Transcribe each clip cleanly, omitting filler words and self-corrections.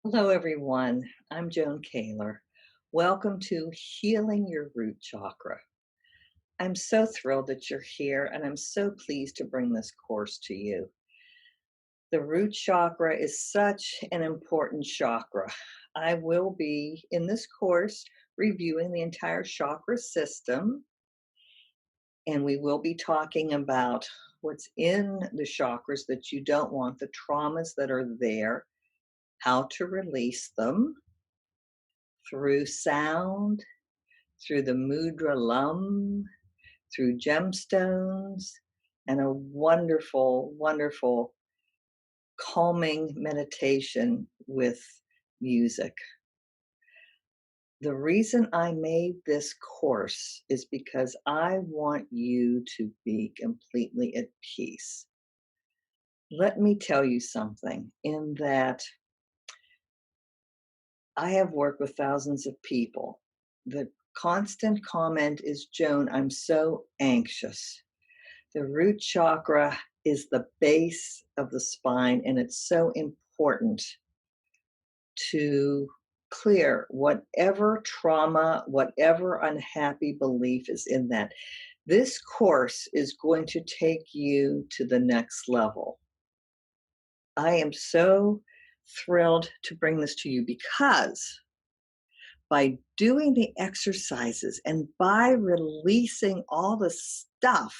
Hello, everyone. I'm Joan Kaylor. Welcome to Healing Your Root Chakra. I'm so thrilled that you're here, and I'm so pleased to bring this course to you. The root chakra is such an important chakra. I will be, in this course, reviewing the entire chakra system, and we will be talking about what's in the chakras that you don't want, the traumas that are there, how to release them through sound, through the mudra lum, through gemstones, and a wonderful, wonderful calming meditation with music. The reason I made this course is because I want you to be completely at peace. Let me tell you something in that I have worked with thousands of people. The constant comment is, Joan, I'm so anxious. The root chakra is the base of the spine, and it's so important to clear whatever trauma, whatever unhappy belief is in that. This course is going to take you to the next level. I am so thrilled to bring this to you because by doing the exercises and by releasing all the stuff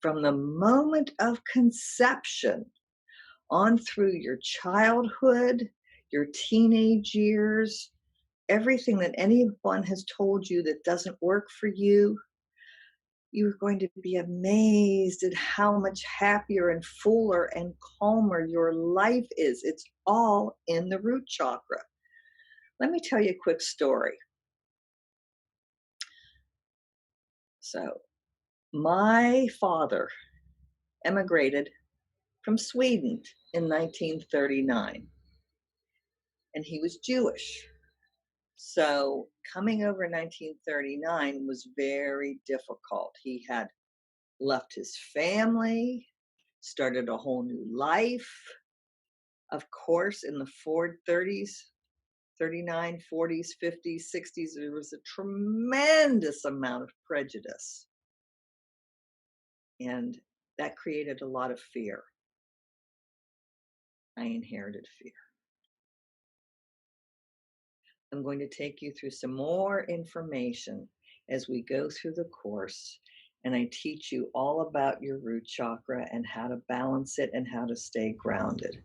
from the moment of conception on through your childhood, your teenage years, everything that anyone has told you that doesn't work for you, you're going to be amazed at how much happier and fuller and calmer your life is. It's all in the root chakra. Let me tell you a quick story. So, my father emigrated from Sweden in 1939, and he was Jewish. So coming over in 1939 was very difficult. He had left his family, started a whole new life. Of course, in the 30s, 39, 40s, 50s, 60s, there was a tremendous amount of prejudice. And that created a lot of fear. I inherited fear. I'm going to take you through some more information as we go through the course, and I teach you all about your root chakra and how to balance it and how to stay grounded.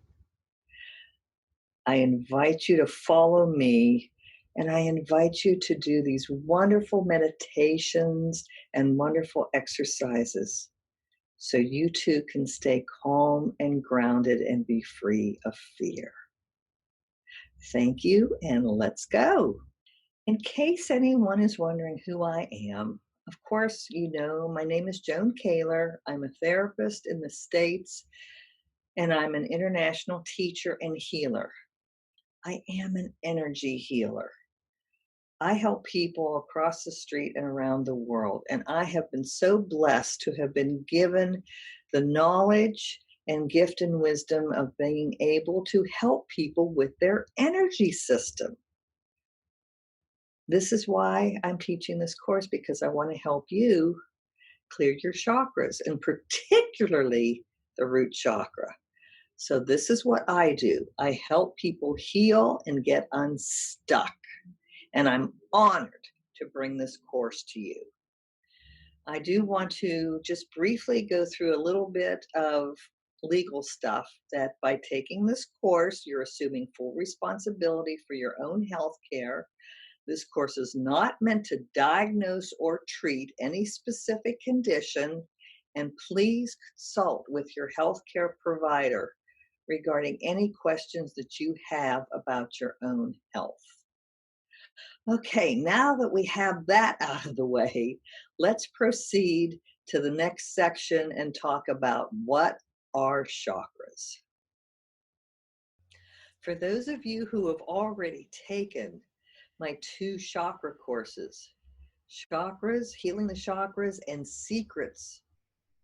I invite you to follow me, and I invite you to do these wonderful meditations and wonderful exercises so you too can stay calm and grounded and be free of fear. Thank you, and let's go. In case anyone is wondering who I am, of course, you know, my name is Joan Kaylor. I'm a therapist in the States, and I'm an international teacher and healer. I am an energy healer. I help people across the street and around the world, and I have been so blessed to have been given the knowledge and gift and wisdom of being able to help people with their energy system. This is why I'm teaching this course, because I want to help you clear your chakras, and particularly the root chakra. So this is what I do. I help people heal and get unstuck. And I'm honored to bring this course to you. I do want to just briefly go through a little bit of legal stuff, that by taking this course, you're assuming full responsibility for your own health care. This course is not meant to diagnose or treat any specific condition, and please consult with your healthcare provider regarding any questions that you have about your own health. Okay, now that we have that out of the way, let's proceed to the next section and talk about what are chakras. For those of you who have already taken my 2 chakra courses, Chakras, Healing the Chakras, and Secrets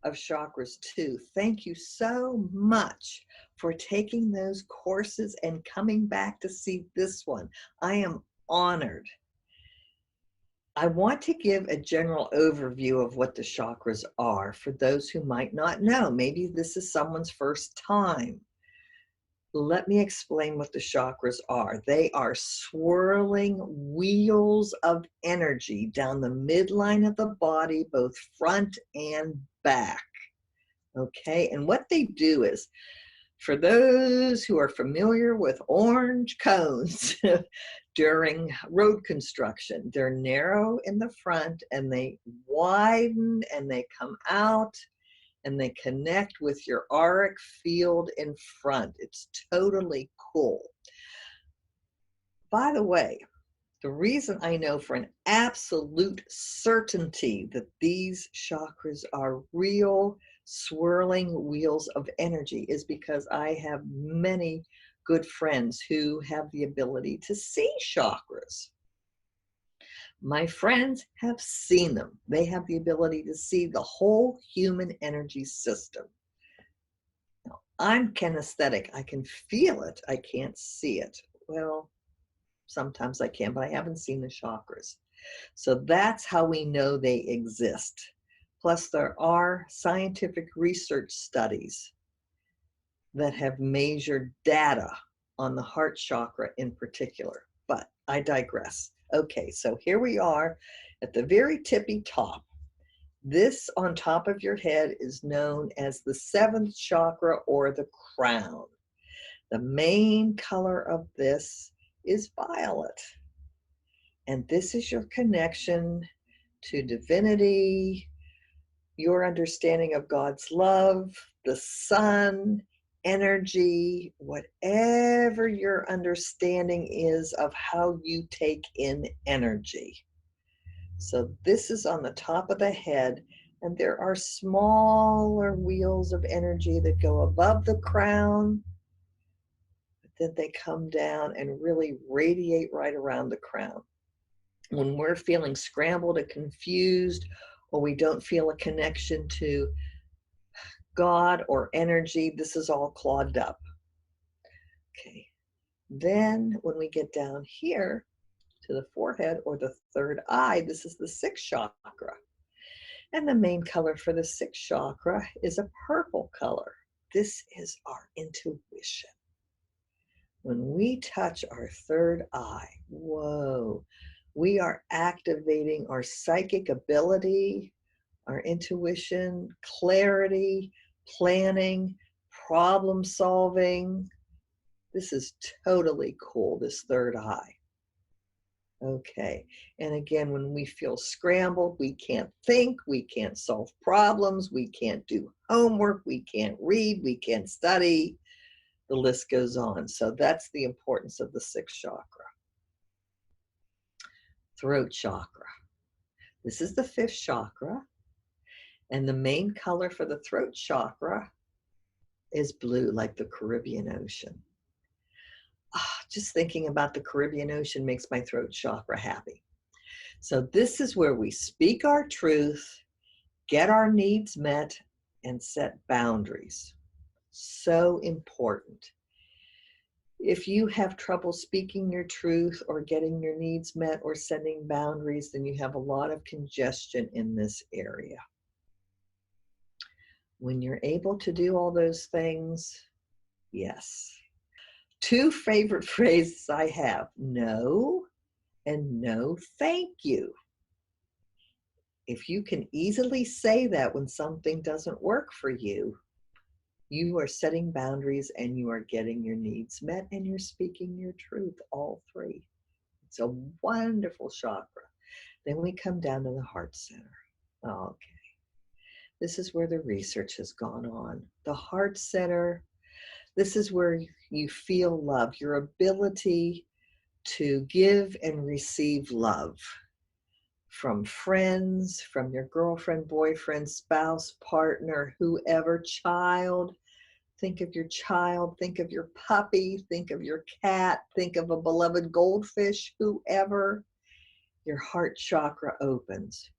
of chakras too. Thank you so much for taking those courses and coming back to see this one. I am honored. I want to give a general overview of what the chakras are for those who might not know. Maybe this is someone's first time. Let me explain what the chakras are. They are swirling wheels of energy down the midline of the body, both front and back. Okay, and what they do is, for those who are familiar with orange cones during road construction, they're narrow in the front and they widen and they come out and they connect with your auric field in front. It's totally cool. By the way, the reason I know for an absolute certainty that these chakras are real swirling wheels of energy is because I have many good friends who have the ability to see chakras. My friends have seen them. They have the ability to see the whole human energy system. Now, I'm kinesthetic. I can feel it. I can't see it. Well, sometimes I can, but I haven't seen the chakras. So that's how we know they exist. Plus, there are scientific research studies that have measured data on the heart chakra in particular. But I digress. Okay, so here we are at the very tippy top. This on top of your head is known as the seventh chakra or the crown. The main color of this is violet. And this is your connection to divinity, your understanding of God's love, the sun, energy, whatever your understanding is of how you take in energy. So this is on the top of the head, and there are smaller wheels of energy that go above the crown, but then they come down and really radiate right around the crown. When we're feeling scrambled and confused, or we don't feel a connection to God or energy, this is all clogged up. Okay. Then when we get down here to the forehead or the third eye, this is the sixth chakra. And the main color for the sixth chakra is a purple color. This is our intuition. When we touch our third eye, whoa, we are activating our psychic ability, our intuition, clarity, planning, problem solving. This is totally cool, this third eye. Okay, and again, when we feel scrambled, we can't think, we can't solve problems, we can't do homework, we can't read, we can't study, the list goes on. So that's the importance of the sixth chakra. Throat chakra. This is the fifth chakra, and the main color for the throat chakra is blue, like the Caribbean Ocean. Just thinking about the Caribbean Ocean makes my throat chakra happy. So this is where we speak our truth, get our needs met, and set boundaries. So important. If you have trouble speaking your truth or getting your needs met or setting boundaries, then you have a lot of congestion in this area. When you're able to do all those things, yes. Two favorite phrases I have, no and no thank you. If you can easily say that when something doesn't work for you, you are setting boundaries and you are getting your needs met and you're speaking your truth, all three. It's a wonderful chakra. Then we come down to the heart center. Okay. This is where the research has gone on. The heart center, this is where you feel love, your ability to give and receive love from friends, from your girlfriend, boyfriend, spouse, partner, whoever, child. Think of your child, think of your puppy, think of your cat, think of a beloved goldfish, whoever. Your heart chakra opens.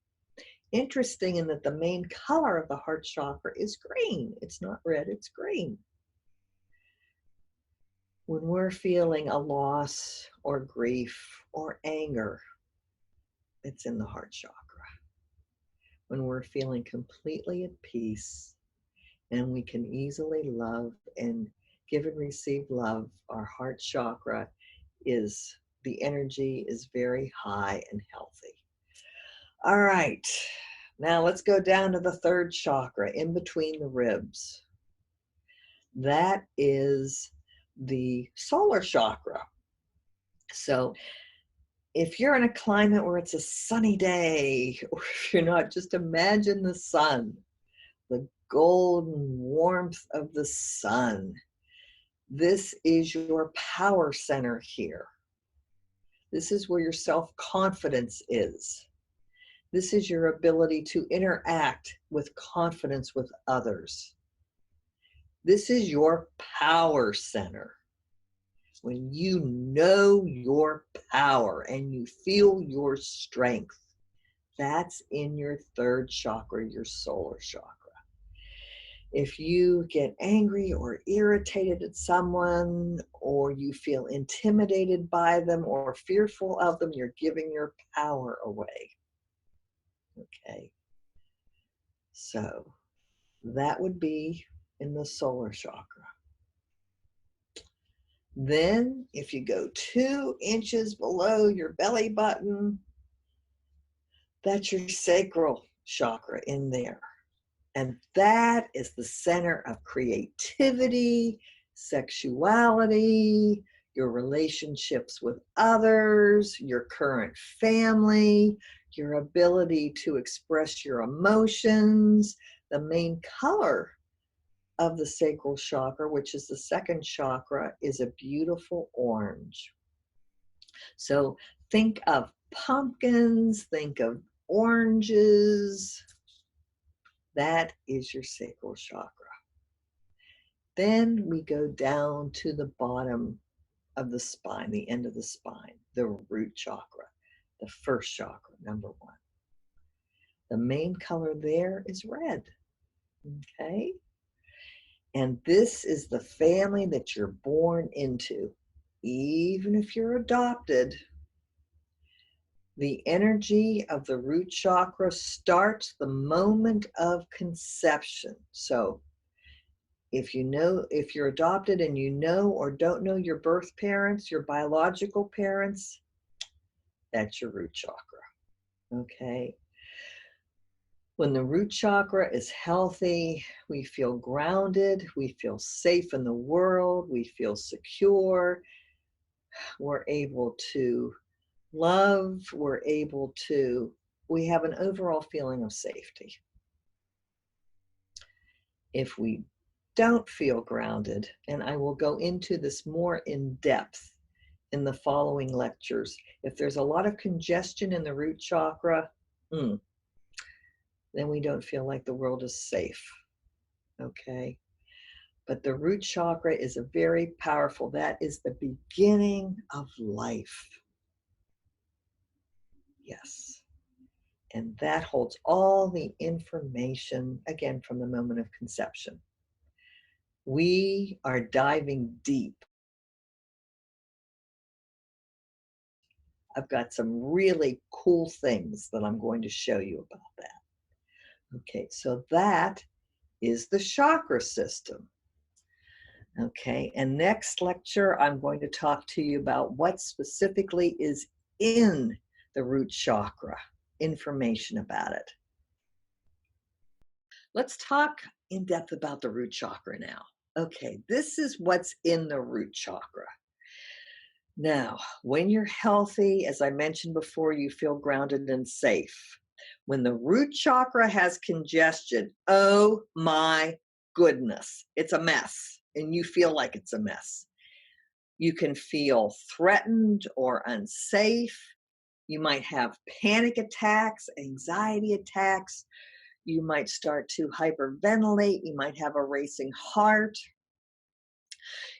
Interesting in that the main color of the heart chakra is green. It's not red, it's green. When we're feeling a loss or grief or anger, it's in the heart chakra. When we're feeling completely at peace and we can easily love and give and receive love, our heart chakra is, the energy is very high and healthy. All right, now let's go down to the third chakra in between the ribs. That is the solar chakra. So if you're in a climate where it's a sunny day, or if you're not, just imagine the sun, the golden warmth of the sun. This is your power center here. This is where your self-confidence is. This is your ability to interact with confidence with others. This is your power center. When you know your power and you feel your strength, that's in your third chakra, your solar chakra. If you get angry or irritated at someone, or you feel intimidated by them or fearful of them, you're giving your power away. Okay. So that would be in the solar chakra. Then if you go 2 inches below your belly button, that's your sacral chakra in there. And that is the center of creativity, sexuality, your relationships with others, your current family, your ability to express your emotions. The main color of the sacral chakra, which is the second chakra, is a beautiful orange. So think of pumpkins, think of oranges. That is your sacral chakra. Then we go down to the bottom of the spine, the end of the spine, the root chakra, the first chakra, number 1. The main color there is red, okay? And this is the family that you're born into. Even if you're adopted, the energy of the root chakra starts the moment of conception. So if you're adopted and you know or don't know your birth parents, your biological parents, that's your root chakra, okay? When the root chakra is healthy, we feel grounded, we feel safe in the world, we feel secure, we're able to love, we have an overall feeling of safety. If we don't feel grounded, and I will go into this more in depth in the following lectures, if there's a lot of congestion in the root chakra, then we don't feel like the world is safe, okay? But the root chakra is a very powerful, that is the beginning of life. Yes. And that holds all the information, again, from the moment of conception. We are diving deep. I've got some really cool things that I'm going to show you about that. Okay, so that is the chakra system. Okay, and next lecture, I'm going to talk to you about what specifically is in the root chakra, information about it. Let's talk in depth about the root chakra now. Okay, this is what's in the root chakra. Now, when you're healthy, as I mentioned before, you feel grounded and safe. When the root chakra has congestion, oh my goodness, it's a mess, and you feel like it's a mess. You can feel threatened or unsafe. You might have panic attacks, anxiety attacks. You might start to hyperventilate. You might have a racing heart.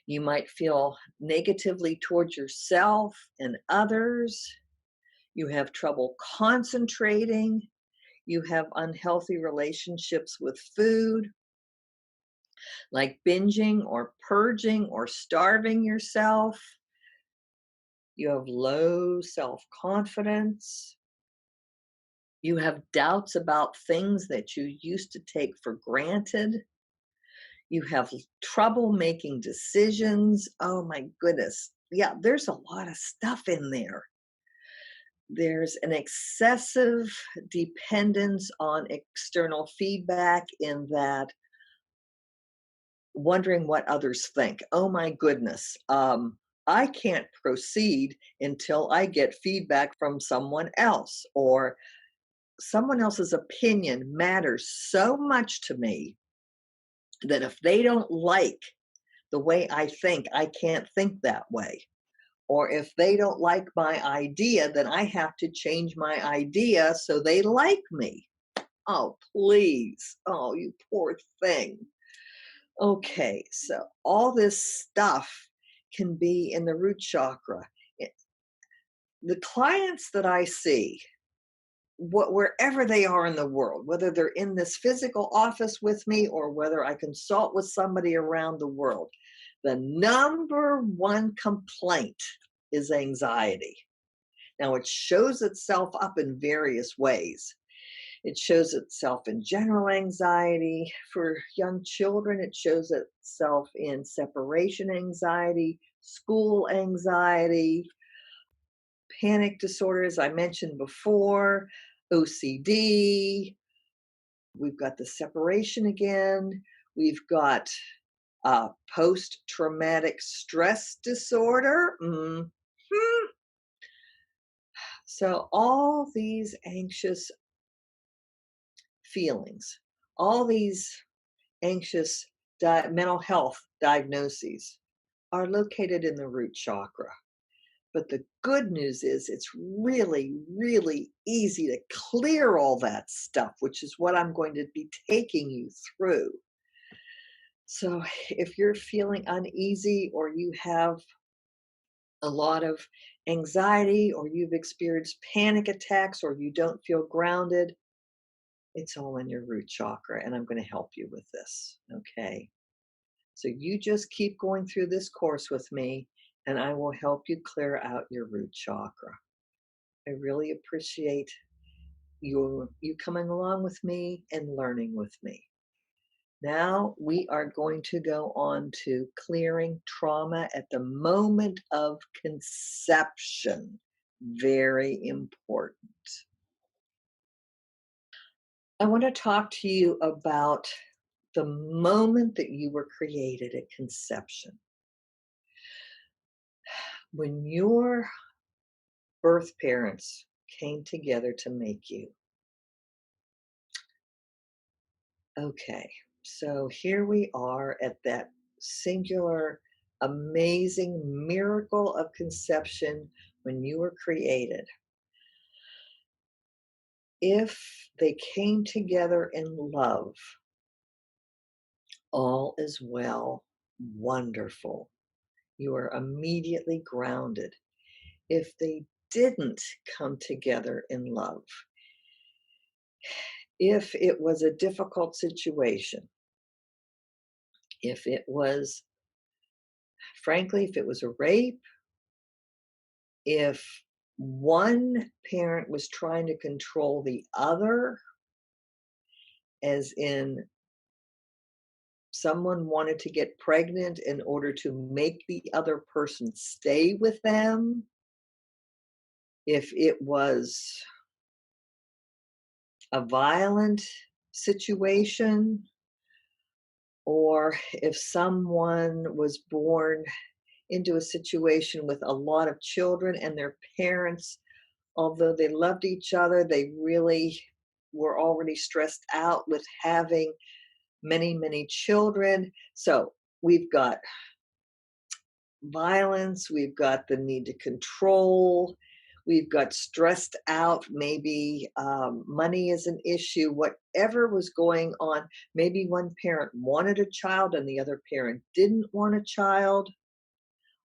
You might feel negatively towards yourself and others. You have trouble concentrating. You have unhealthy relationships with food, like binging or purging or starving yourself. You have low self confidence. You have doubts about things that you used to take for granted. You have trouble making decisions. Oh my goodness. Yeah, there's a lot of stuff in there. There's an excessive dependence on external feedback, in that wondering what others think. Oh my goodness. I can't proceed until I get feedback from someone else, or someone else's opinion matters so much to me that if they don't like the way I think, I can't think that way. Or if they don't like my idea, then I have to change my idea so they like me. Oh, please. Oh, you poor thing. Okay, so all this stuff can be in the root chakra. It- The clients that I see, wherever they are in the world, whether they're in this physical office with me or whether I consult with somebody around the world, the number one complaint is anxiety. Now, it shows itself up in various ways. It shows itself in general anxiety. For young children, it shows itself in separation anxiety, school anxiety, panic disorders, I mentioned before, OCD. We've got the separation again. We've got post traumatic stress disorder. So, all these anxious feelings, all these anxious mental health diagnoses are located in the root chakra. But the good news is it's really, really easy to clear all that stuff, which is what I'm going to be taking you through. So if you're feeling uneasy, or you have a lot of anxiety, or you've experienced panic attacks, or you don't feel grounded, it's all in your root chakra, and I'm going to help you with this. Okay. So you just keep going through this course with me, and I will help you clear out your root chakra. I really appreciate you coming along with me and learning with me. Now we are going to go on to clearing trauma at the moment of conception. Very important. I want to talk to you about the moment that you were created at conception. When your birth parents came together to make you. Okay, so here we are at that singular, amazing miracle of conception when you were created. If they came together in love, all is well, wonderful. You are immediately grounded. If they didn't come together in love, if it was a difficult situation, if it was, frankly, if it was a rape, if one parent was trying to control the other, as in someone wanted to get pregnant in order to make the other person stay with them, if it was a violent situation, or if someone was born into a situation with a lot of children and their parents, although they loved each other, they really were already stressed out with having many, many children. So we've got violence, we've got the need to control, we've got stressed out, maybe money is an issue, whatever was going on. Maybe one parent wanted a child and the other parent didn't want a child.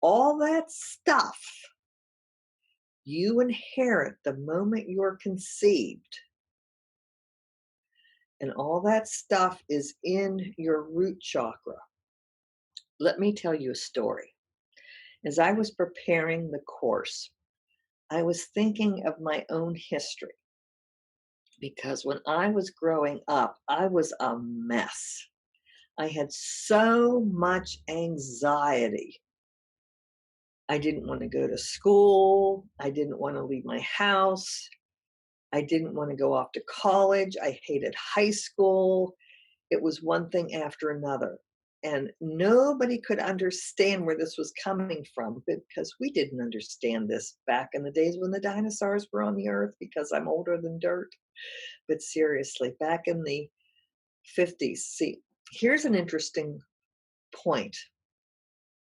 All that stuff you inherit the moment you're conceived. And all that stuff is in your root chakra. Let me tell you a story. As I was preparing the course, I was thinking of my own history because when I was growing up, I was a mess. I had so much anxiety. I didn't want to go to school. I didn't want to leave my house. I didn't want to go off to college. I hated high school. It was one thing after another. And nobody could understand where this was coming from because we didn't understand this back in the days when the dinosaurs were on the earth, because I'm older than dirt. But seriously, back in the 50s, see, here's an interesting point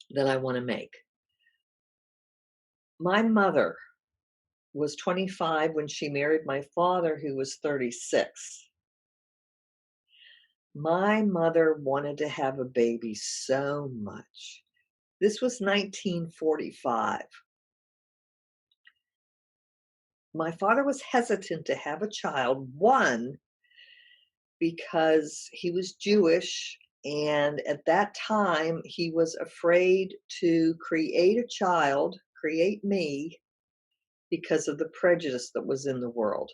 that I want to make. My mother was 25 when she married my father, who was 36. My mother wanted to have a baby so much. This was 1945. My father was hesitant to have a child, one, because he was Jewish, and at that time he was afraid to create a child, create me, because of the prejudice that was in the world.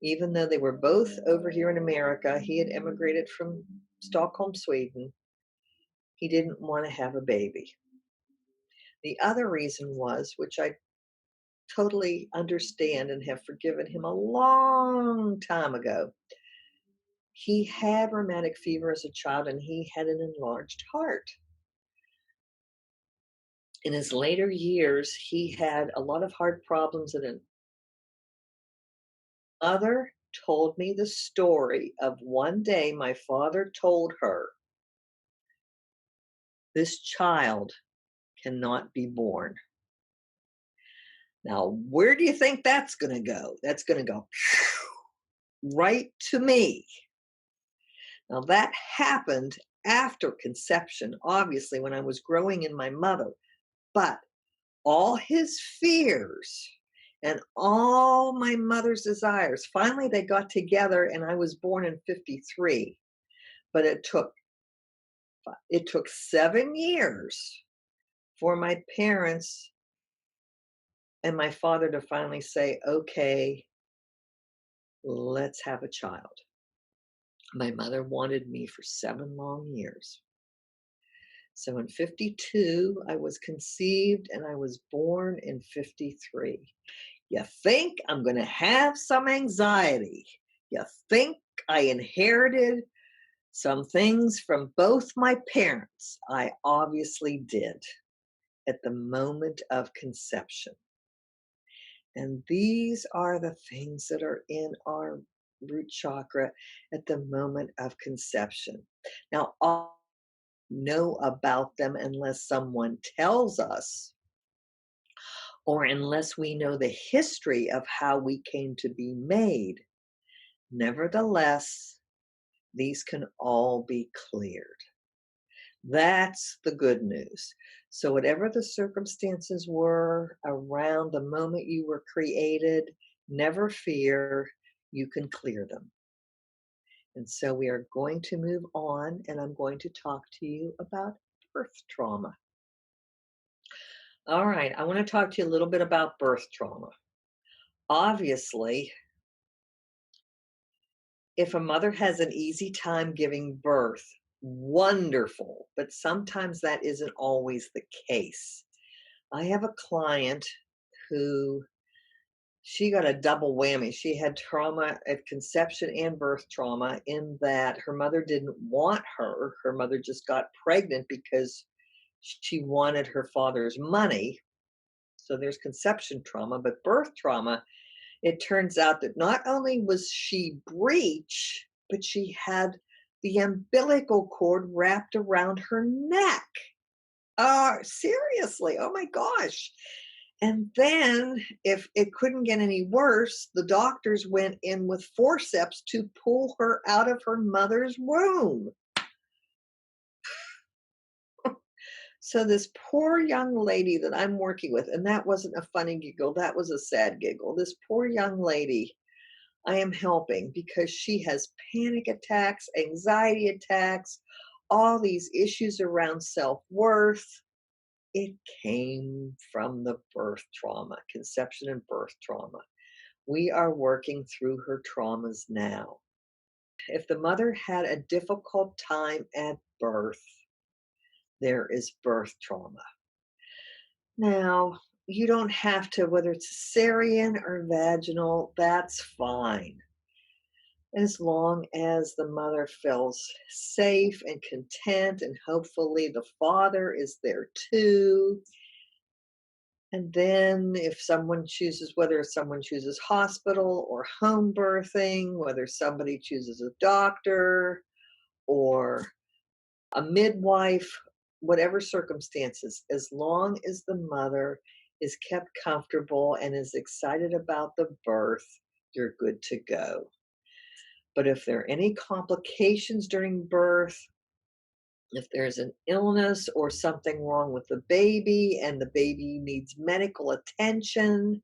Even though they were both over here in America, he had immigrated from Stockholm, Sweden. He didn't want to have a baby. The other reason was, which I totally understand and have forgiven him a long time ago, he had rheumatic fever as a child and he had an enlarged heart. In his later years, he had a lot of heart problems, and another told me the story of one day my father told her, "This child cannot be born." Now, where do you think that's going to go? That's going to go right to me. Now, that happened after conception, obviously, when I was growing in my mother. But all his fears and all my mother's desires, finally, they got together, and I was born in 53. But it took 7 years for my parents and my father to finally say, "Okay, let's have a child." My mother wanted me for 7 long years. So in 52, I was conceived and I was born in 53. You think I'm going to have some anxiety. You think I inherited some things from both my parents. I obviously did at the moment of conception. And these are the things that are in our root chakra at the moment of conception. Now, all know about them unless someone tells us, or unless we know the history of how we came to be made. Nevertheless, these can all be cleared. That's the good news. So, whatever the circumstances were around the moment you were created, never fear, you can clear them. And so, we are going to move on, and I'm going to talk to you about birth trauma. All right, I want to talk to you a little bit about birth trauma. Obviously, if a mother has an easy time giving birth, wonderful, but sometimes that isn't always the case. I have a client who she got a double whammy. She had trauma at conception and birth trauma, in that her mother didn't want her. Her mother just got pregnant because she wanted her father's money. So there's conception trauma, but birth trauma, it turns out that not only was she breech, but she had the umbilical cord wrapped around her neck. Seriously, oh my gosh. And then, if it couldn't get any worse, the doctors went in with forceps to pull her out of her mother's womb. So, this poor young lady that I'm working with, and that wasn't a funny giggle, that was a sad giggle. This poor young lady, I am helping because she has panic attacks, anxiety attacks, all these issues around self-worth. It came from the birth trauma, conception and birth trauma. We are working through her traumas now. If the mother had a difficult time at birth, there is birth trauma. Now, you don't have to, whether it's cesarean or vaginal, that's fine. As long as the mother feels safe and content, and hopefully the father is there too. And then if someone chooses, whether someone chooses hospital or home birthing, whether somebody chooses a doctor or a midwife, whatever circumstances, as long as the mother is kept comfortable and is excited about the birth, you're good to go. But if there are any complications during birth, if there's an illness or something wrong with the baby and the baby needs medical attention,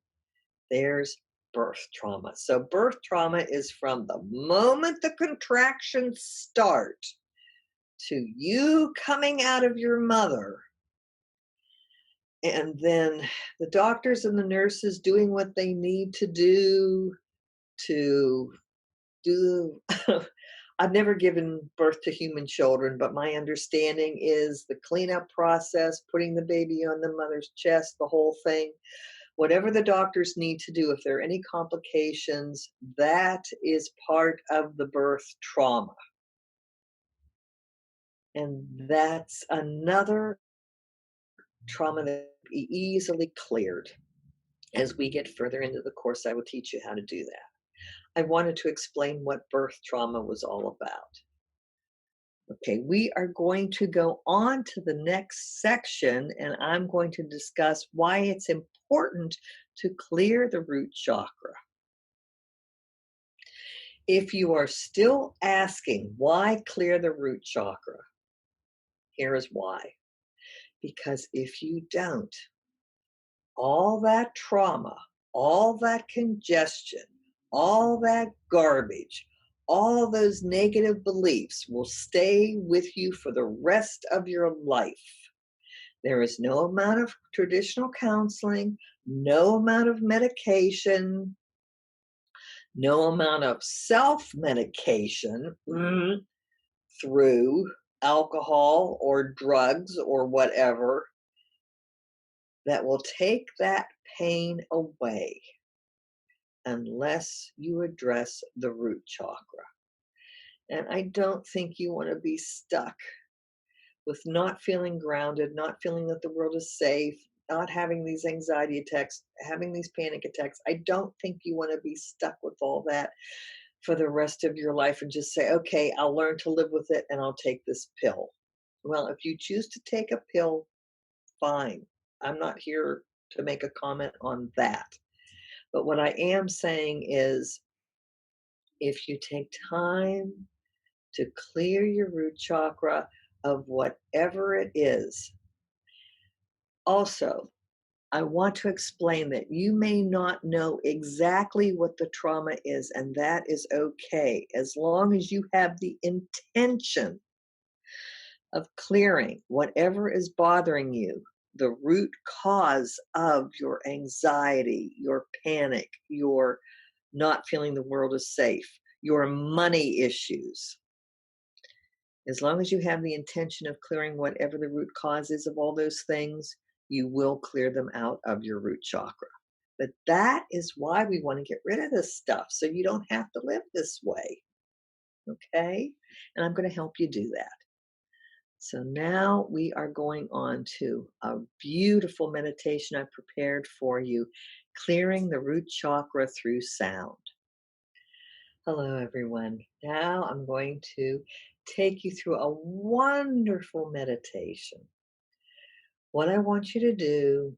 there's birth trauma. So, birth trauma is from the moment the contractions start to you coming out of your mother, and then the doctors and the nurses doing what they need to do to do. I've never given birth to human children, but my understanding is the cleanup process, putting the baby on the mother's chest, the whole thing, whatever the doctors need to do, if there are any complications, that is part of the birth trauma. And that's another trauma that can be easily cleared. As we get further into the course, I will teach you how to do that. I wanted to explain what birth trauma was all about. Okay, we are going to go on to the next section, and I'm going to discuss why it's important to clear the root chakra. If you are still asking why clear the root chakra, here is why. Because if you don't, all that trauma, all that congestion, all that garbage, all those negative beliefs will stay with you for the rest of your life. There is no amount of traditional counseling, no amount of medication, no amount of self medication through alcohol or drugs or whatever that will take that pain away unless you address the root chakra. And I don't think you want to be stuck with not feeling grounded, not feeling that the world is safe, not having these anxiety attacks, having these panic attacks. I don't think you want to be stuck with all that for the rest of your life and just say, okay, I'll learn to live with it and I'll take this pill. Well, if you choose to take a pill, fine. I'm not here to make a comment on that. But what I am saying is if you take time to clear your root chakra of whatever it is. Also, I want to explain that you may not know exactly what the trauma is, and that is okay, as long as you have the intention of clearing whatever is bothering you, the root cause of your anxiety, your panic, your not feeling the world is safe, your money issues. As long as you have the intention of clearing whatever the root cause is of all those things, you will clear them out of your root chakra. But that is why we want to get rid of this stuff, so you don't have to live this way. Okay? And I'm going to help you do that. So now we are going on to a beautiful meditation I prepared for you, clearing the root chakra through sound. Hello, everyone. Now I'm going to take you through a wonderful meditation. What I want you to do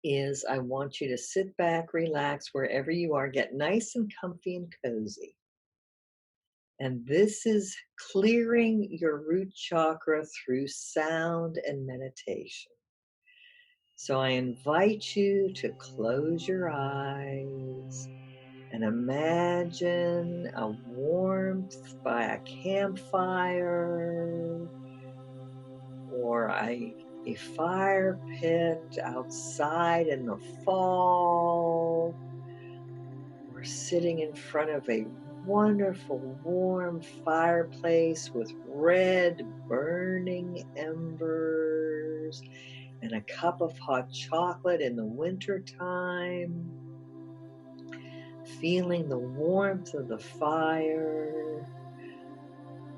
is I want you to sit back, relax wherever you are, get nice and comfy and cozy. And this is clearing your root chakra through sound and meditation. So I invite you to close your eyes And imagine a warmth by a campfire or a fire pit outside in the fall, or sitting in front of a wonderful warm fireplace with red burning embers and a cup of hot chocolate in the winter time, feeling the warmth of the fire,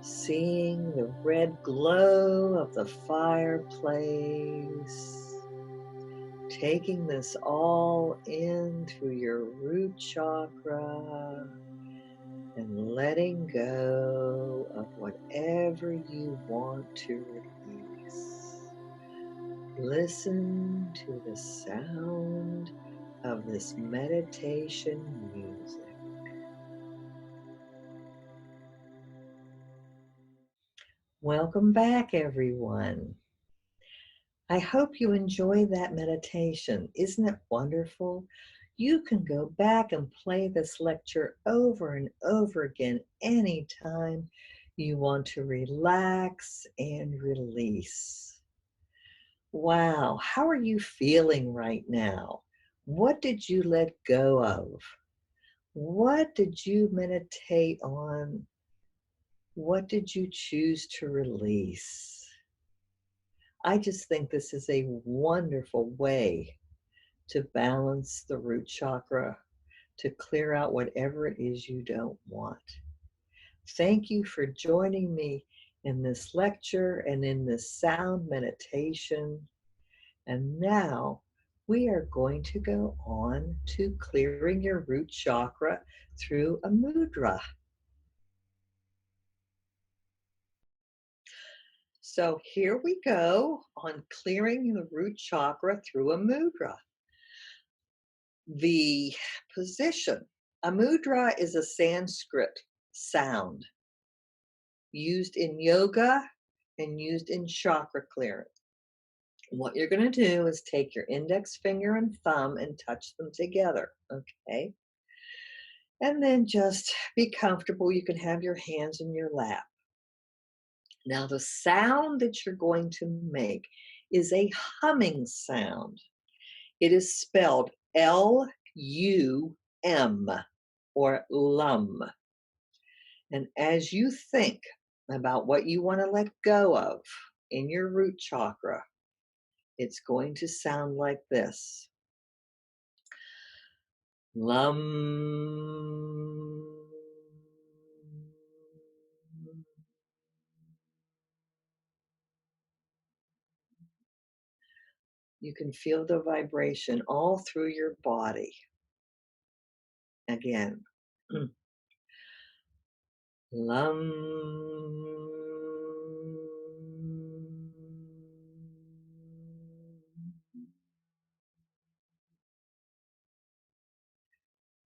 seeing the red glow of the fireplace, taking this all in through your root chakra and letting go of whatever you want to release. Listen to the sound of this meditation music. Welcome back, everyone. I hope you enjoy that meditation. Isn't it wonderful? You can go back and play this lecture over and over again anytime you want to relax and release. Wow, how are you feeling right now? What did you let go of? What did you meditate on? What did you choose to release? I just think this is a wonderful way to balance the root chakra, to clear out whatever it is you don't want. Thank you for joining me in this lecture and in this sound meditation. And now we are going to go on to clearing your root chakra through a mudra. So here we go on clearing the root chakra through a mudra. The position. A mudra is a Sanskrit sound used in yoga and used in chakra clearing. What you're going to do is take your index finger and thumb and touch them together, okay? And then just be comfortable. You can have your hands in your lap. Now, the sound that you're going to make is a humming sound. It is spelled L-U-M, or lum. And as you think about what you want to let go of in your root chakra, it's going to sound like this. Lum. You can feel the vibration all through your body. Again. Lum.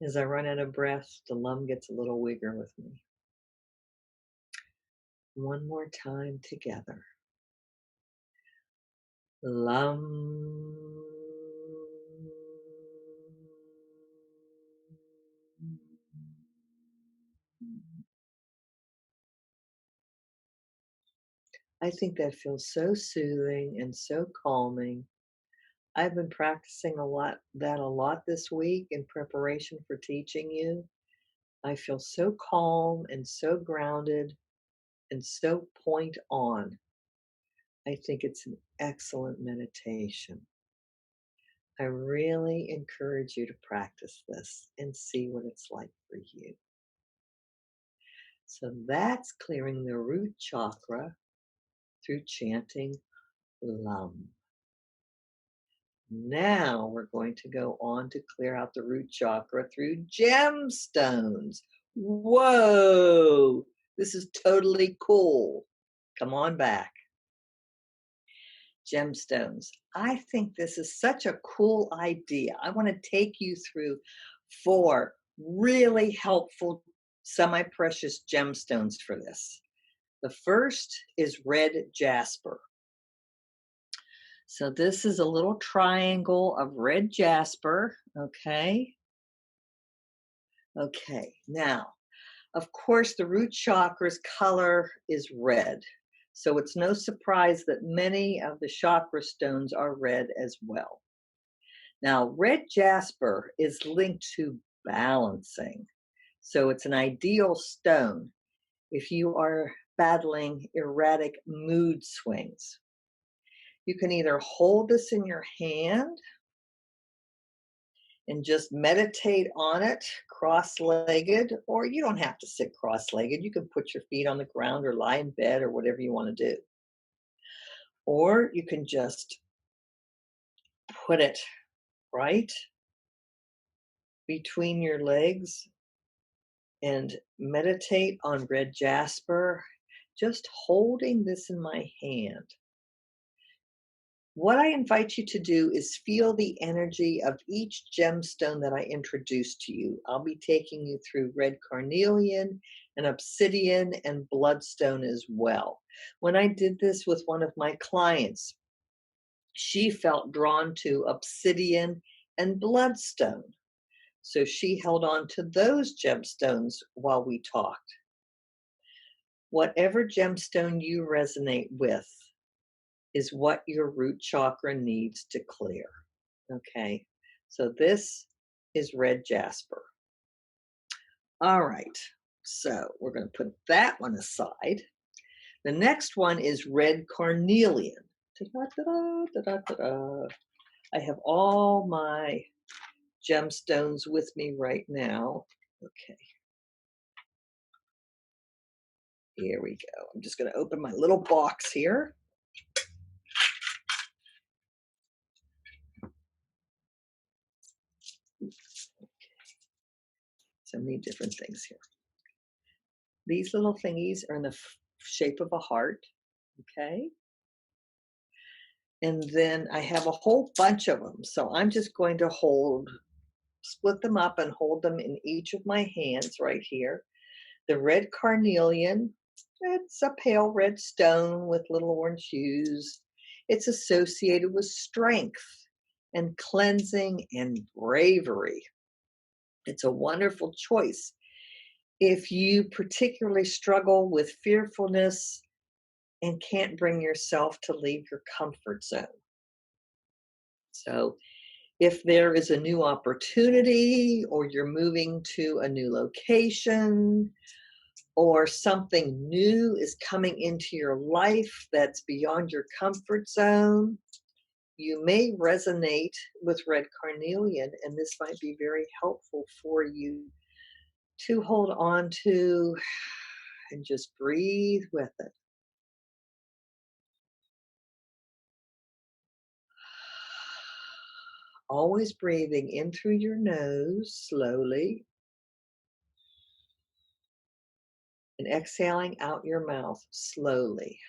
As I run out of breath, the lum gets a little weaker with me. One more time together. Lum. I think that feels so soothing and so calming. I've been practicing a lot this week in preparation for teaching you. I feel so calm and so grounded and so point on. I think it's an excellent meditation. I really encourage you to practice this and see what it's like for you. So that's clearing the root chakra through chanting Lum. Now we're going to go on to clear out the root chakra through gemstones. Whoa, this is totally cool. Come on back. Gemstones. I think this is such a cool idea. I want to take you through 4 really helpful semi-precious gemstones for this. The first is red jasper. So this is a little triangle of red jasper, okay? Okay, now, of course, the root chakra's color is red. So it's no surprise that many of the chakra stones are red as well. Now, red jasper is linked to balancing. So it's an ideal stone if you are battling erratic mood swings. You can either hold this in your hand and just meditate on it cross-legged, or you don't have to sit cross-legged. You can put your feet on the ground or lie in bed or whatever you want to do. Or you can just put it right between your legs and meditate on red jasper, just holding this in my hand. What I invite you to do is feel the energy of each gemstone that I introduce to you. I'll be taking you through red carnelian and obsidian and bloodstone as well. When I did this with one of my clients, she felt drawn to obsidian and bloodstone. So she held on to those gemstones while we talked. Whatever gemstone you resonate with is what your root chakra needs to clear. Okay, so this is red jasper. All right, so we're going to put that one aside. The next one is red carnelian. Ta-da, ta-da, ta-da. I have all my gemstones with me right now. Okay. Here we go. I'm just going to open my little box here. So many different things here. These little thingies are in the shape of a heart. Okay. And then I have a whole bunch of them. So I'm just going to split them up and hold them in each of my hands right here. The red carnelian, it's a pale red stone with little orange hues. It's associated with strength and cleansing and bravery. It's a wonderful choice if you particularly struggle with fearfulness and can't bring yourself to leave your comfort zone. So if there is a new opportunity, or you're moving to a new location, or something new is coming into your life that's beyond your comfort zone, you may resonate with red carnelian, and this might be very helpful for you to hold on to and just breathe with it. Always breathing in through your nose slowly and exhaling out your mouth slowly.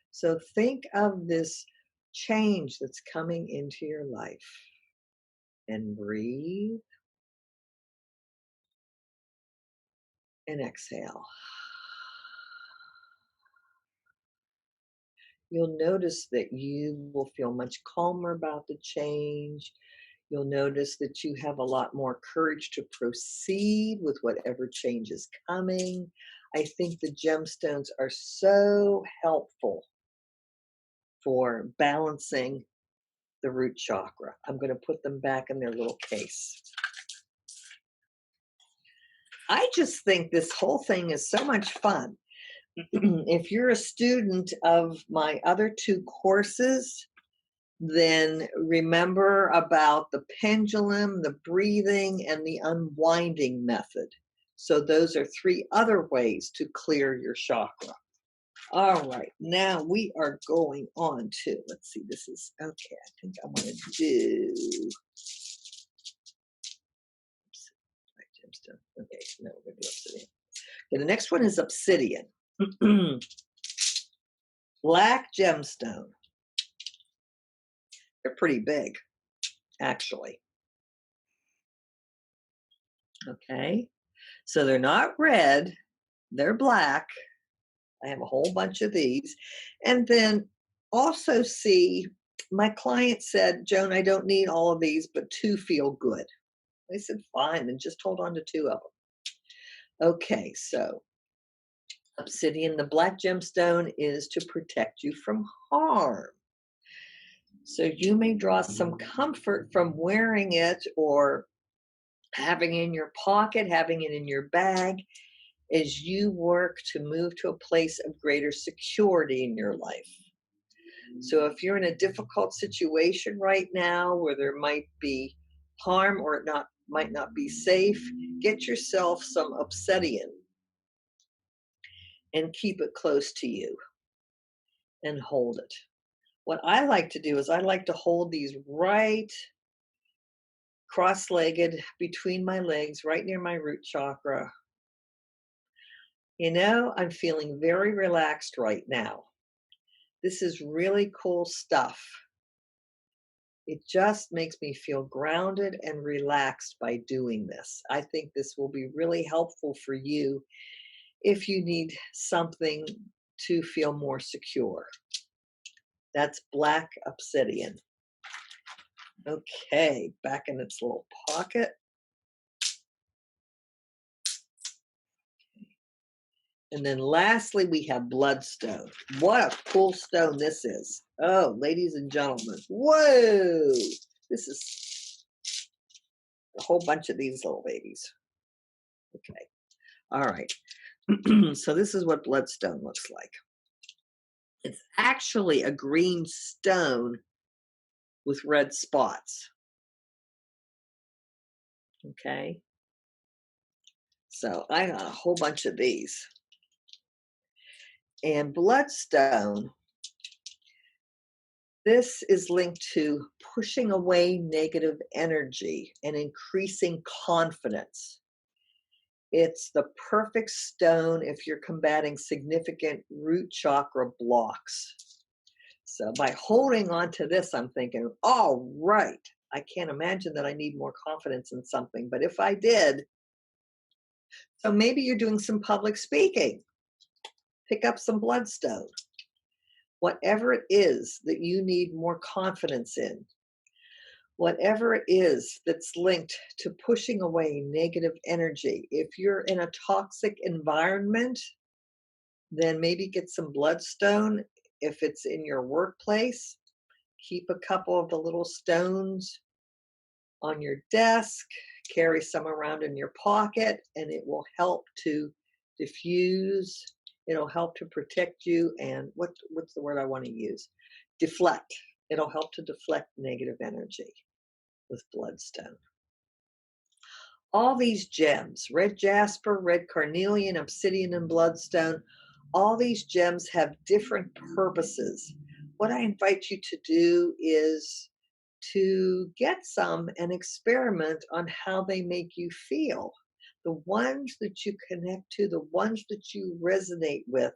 So think of this change that's coming into your life and breathe and exhale. You'll notice that you will feel much calmer about the change. You'll notice that you have a lot more courage to proceed with whatever change is coming. I think the gemstones are so helpful for balancing the root chakra. I'm going to put them back in their little case. I just think this whole thing is so much fun. If you're a student of my other two courses, then remember about the pendulum, the breathing, and the unwinding method. So those are 3 other ways to clear your chakra. All right, now we are going on to, let's see, this is, okay, I think I want to do, okay, no, we're going to do obsidian. Okay, the next one is obsidian. Black gemstone. They're pretty big, actually. Okay, so they're not red, they're black. I have a whole bunch of these. And then also see My client said, Joan, I don't need all of these, but 2 feel good. I said, fine, then just hold on to 2 of them. Okay, so obsidian, the black gemstone, is to protect you from harm. So you may draw some comfort from wearing it or having it in your pocket, having it in your bag as you work to move to a place of greater security in your life. So if you're in a difficult situation right now where there might be harm or it might not be safe, get yourself some obsidian and keep it close to you and hold it. What I like to do is I like to hold these right cross-legged between my legs, right near my root chakra. You know, I'm feeling very relaxed right now. This is really cool stuff. It just makes me feel grounded and relaxed by doing this. I think this will be really helpful for you if you need something to feel more secure. That's black obsidian. Okay, back in its little pocket. And then lastly, we have bloodstone. What a cool stone this is. Oh, ladies and gentlemen. Whoa! This is a whole bunch of these little babies. Okay. All right. So this is what bloodstone looks like. It's actually a green stone with red spots. Okay. So I got a whole bunch of these. And bloodstone, this is linked to pushing away negative energy and increasing confidence. It's the perfect stone if you're combating significant root chakra blocks. So by holding on to this, I'm thinking, all right, I can't imagine that I need more confidence in something, but if I did, so maybe you're doing some public speaking, pick up some bloodstone. Whatever it is that you need more confidence in, whatever it is that's linked to pushing away negative energy. If you're in a toxic environment, then maybe get some bloodstone. If it's in your workplace, keep a couple of the little stones on your desk, carry some around in your pocket, and it will help to diffuse. It'll help to protect you and what's the word I want to use? Deflect. It'll help to deflect negative energy with bloodstone. All these gems, red jasper, red carnelian, obsidian, and bloodstone, all these gems have different purposes. What I invite you to do is to get some and experiment on how they make you feel. The ones that you connect to, the ones that you resonate with,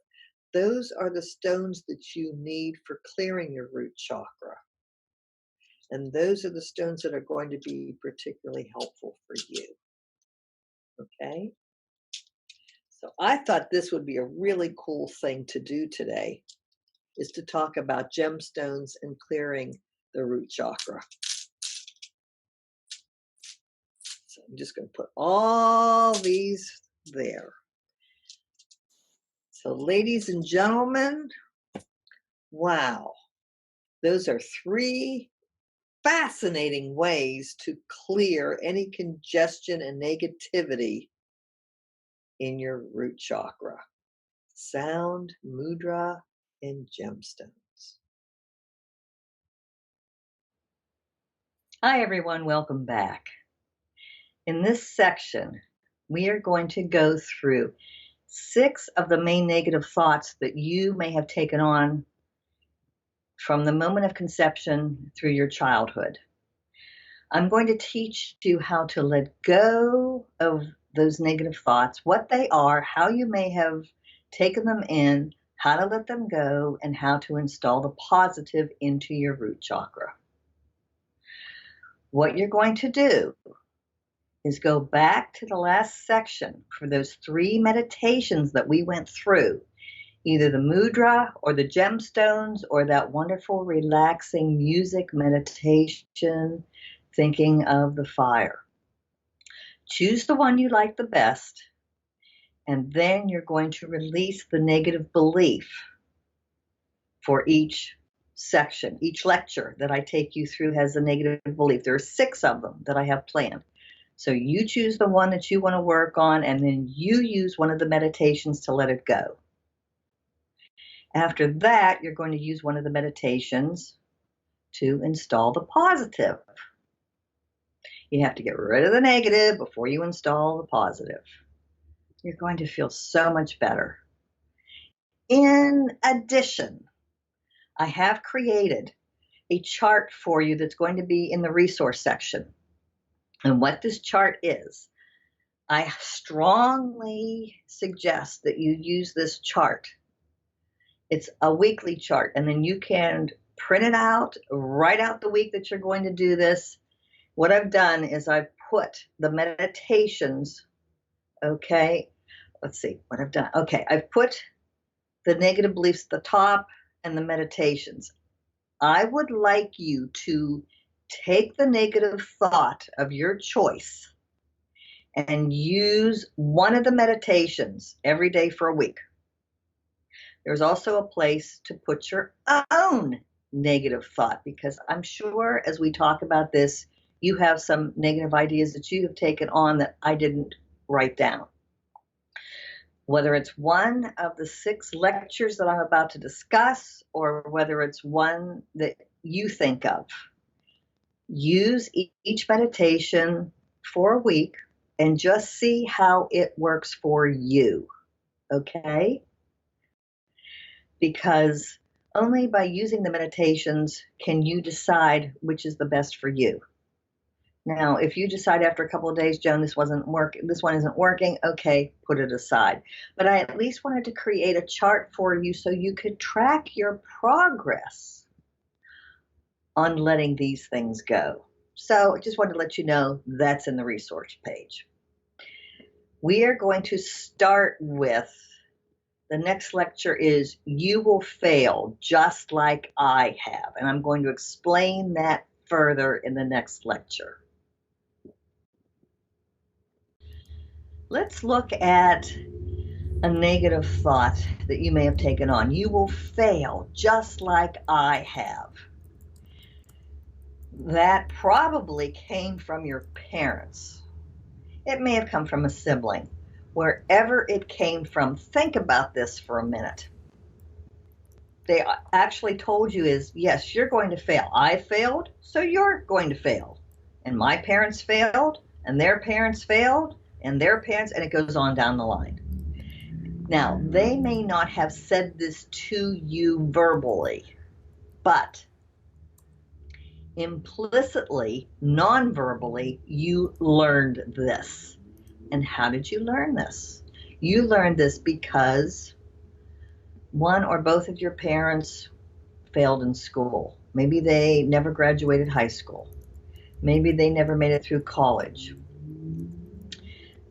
those are the stones that you need for clearing your root chakra. And those are the stones that are going to be particularly helpful for you. Okay? So I thought this would be a really cool thing to do today, is to talk about gemstones and clearing the root chakra. So I'm just going to put all these there. So ladies and gentlemen, wow, those are 3 fascinating ways to clear any congestion and negativity in your root chakra. Sound, mudra, and gemstones. Hi everyone, welcome back. In this section, we are going to go through 6 of the main negative thoughts that you may have taken on from the moment of conception through your childhood. I'm going to teach you how to let go of those negative thoughts, what they are, how you may have taken them in, how to let them go, and how to install the positive into your root chakra. What you're going to do is go back to the last section for those 3 meditations that we went through. either the mudra or the gemstones or that wonderful relaxing music meditation, thinking of the fire. Choose the one you like the best, and then you're going to release the negative belief for each section. Each lecture that I take you through has a negative belief. There are 6 of them that I have planned. So you choose the one that you want to work on, and then you use one of the meditations to let it go. After that, you're going to use one of the meditations to install the positive. You have to get rid of the negative before you install the positive. You're going to feel so much better. In addition, I have created a chart for you that's going to be in the resource section. And what this chart is, I strongly suggest that you use this chart. It's a weekly chart, and then you can print it out, write out the week that you're going to do this. What I've done is I've put the meditations, okay, let's see what I've done. Okay, I've put the negative beliefs at the top and the meditations. I would like you to take the negative thought of your choice and use one of the meditations every day for a week. There's also a place to put your own negative thought, because I'm sure as we talk about this, you have some negative ideas that you have taken on that I didn't write down. Whether it's one of the 6 lectures that I'm about to discuss, or whether it's one that you think of, use each meditation for a week and just see how it works for you, okay? Because only by using the meditations can you decide which is the best for you. Now, if you decide after a couple of days, Joan, this one isn't working, okay, put it aside. But I at least wanted to create a chart for you so you could track your progress on letting these things go. So I just wanted to let you know that's in the resource page. We are going to start with, the next lecture is You Will Fail Just Like I Have. And I'm going to explain that further in the next lecture. Let's look at a negative thought that you may have taken on. You will fail just like I have. That probably came from your parents. It may have come from a sibling. Wherever it came from, think about this for a minute. They actually told you is, yes, you're going to fail. I failed, so you're going to fail. And my parents failed, and their parents failed, and their parents, and it goes on down the line. Now, they may not have said this to you verbally, but implicitly, non-verbally, you learned this. And how did you learn this? You learned this because one or both of your parents failed in school. Maybe they never graduated high school. Maybe they never made it through college.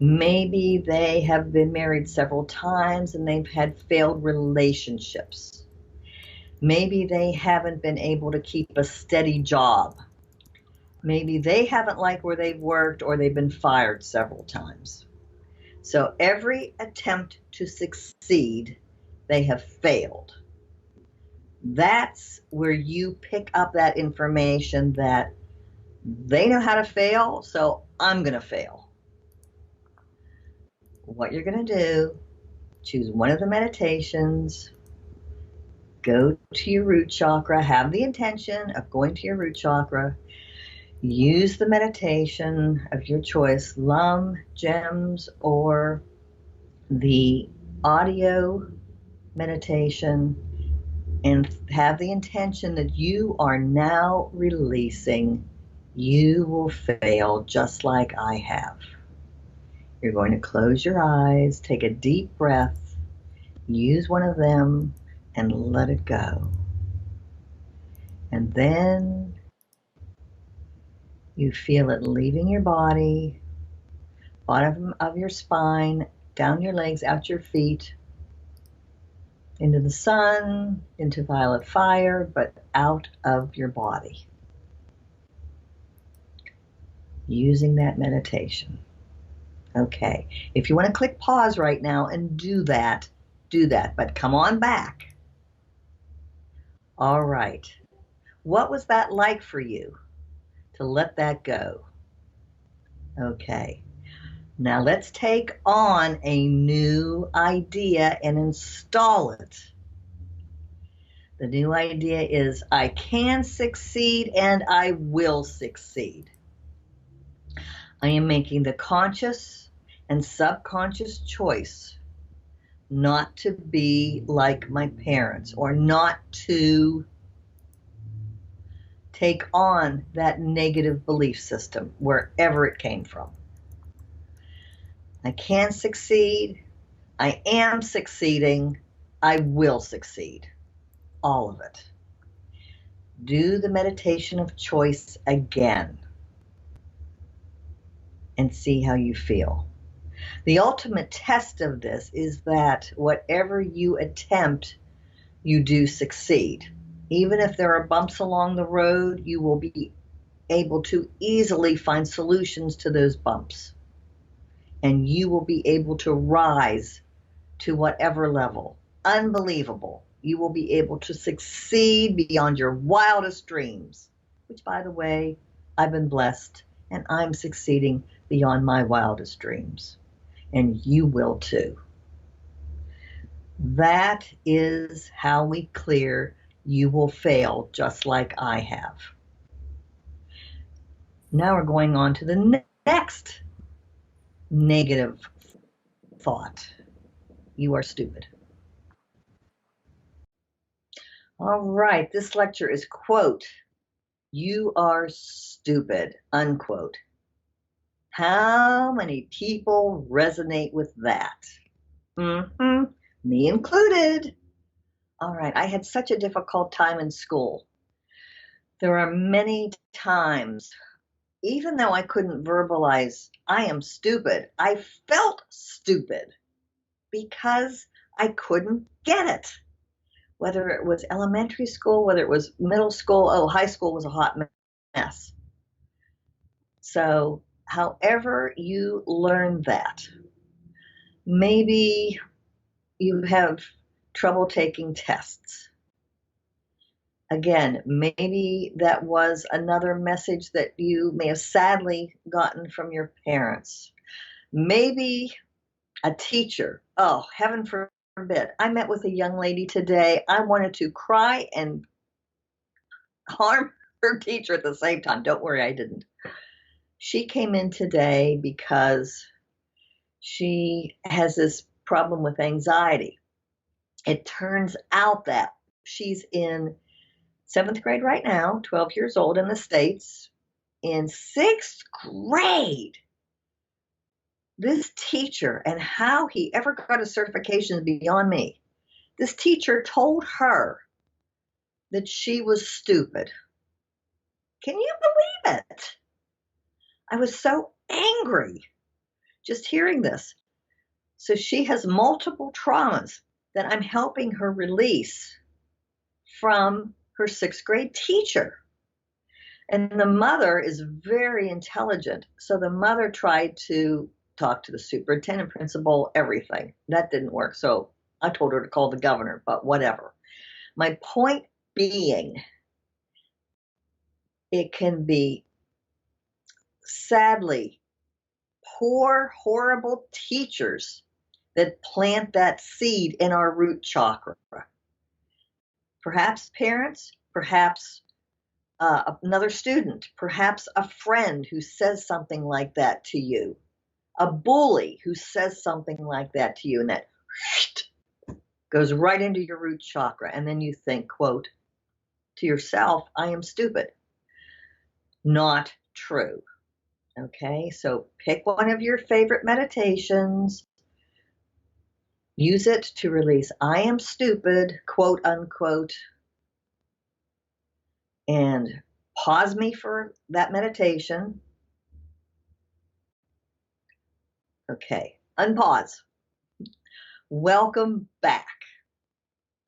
Maybe they have been married several times and they've had failed relationships. Maybe they haven't been able to keep a steady job. Maybe they haven't liked where they've worked, or they've been fired several times. So every attempt to succeed, they have failed. That's where you pick up that information that they know how to fail, so I'm going to fail. What you're going to do, choose one of the meditations, go to your root chakra, have the intention of going to your root chakra, use the meditation of your choice, LUM, GEMS, or the audio meditation, and have the intention that you are now releasing. You will fail just like I have. You're going to close your eyes, take a deep breath, use one of them, and let it go. And then you feel it leaving your body, bottom of your spine, down your legs, out your feet. into the sun, into violet fire, but out of your body, using that meditation. Okay, if you want to click pause right now and do that, but come on back. All right. What was that like for you to let that go? Okay. Now let's take on a new idea and install it. The new idea is I can succeed and I will succeed. I am making the conscious and subconscious choice not to be like my parents or not to take on that negative belief system wherever it came from. I can succeed. I am succeeding. I will succeed. All of it. Do the meditation of choice again and see how you feel. The ultimate test of this is that whatever you attempt, you do succeed. Even if there are bumps along the road, you will be able to easily find solutions to those bumps. And you will be able to rise to whatever level. Unbelievable. You will be able to succeed beyond your wildest dreams, which, by the way, I've been blessed and I'm succeeding beyond my wildest dreams. And you will too. That is how we clear you will fail just like I have. Now we're going on to the next negative thought. You are stupid. All right, this lecture is quote, you are stupid, unquote. How many people resonate with that? Me included. All right, I had such a difficult time in school. There are many times, even though I couldn't verbalize, I am stupid, I felt stupid because I couldn't get it. Whether it was elementary school, whether it was middle school, high school was a hot mess. So, however you learn that, maybe you have trouble taking tests. Again, maybe that was another message that you may have sadly gotten from your parents. Maybe a teacher. Oh, heaven forbid. I met with a young lady today. I wanted to cry and harm her teacher at the same time. Don't worry, I didn't. She came in today because she has this problem with anxiety. It turns out that she's in 7th grade right now, 12 years old in the States. In 6th grade, this teacher, and how he ever got a certification is beyond me. This teacher told her that she was stupid. Can you believe it? I was so angry just hearing this. So she has multiple traumas that I'm helping her release from her 6th grade teacher. And the mother is very intelligent. So the mother tried to talk to the superintendent, principal, everything. That didn't work. So I told her to call the governor, but whatever. My point being, it can be sadly poor, horrible teachers that plant that seed in our root chakra. Perhaps parents, perhaps another student, perhaps a friend who says something like that to you, a bully who says something like that to you, and that goes right into your root chakra. And then you think, quote, to yourself, I am stupid. Not true. Okay, so pick one of your favorite meditations. Use it to release I am stupid, quote unquote, and pause me for that meditation. Okay, unpause. Welcome back.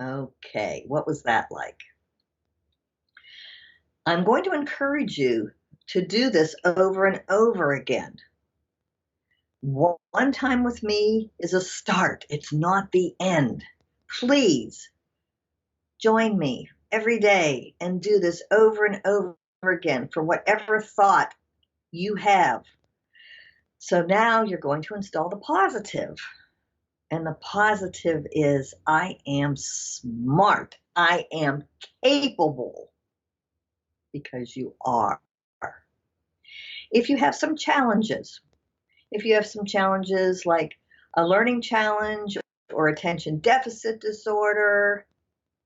Okay, what was that like? I'm going to encourage you to do this over and over again. One time with me is a start, it's not the end. Please join me every day and do this over and over again for whatever thought you have. So now you're going to install the positive. And the positive is, I am smart. I am capable, because you are. If you have some challenges, like a learning challenge or attention deficit disorder,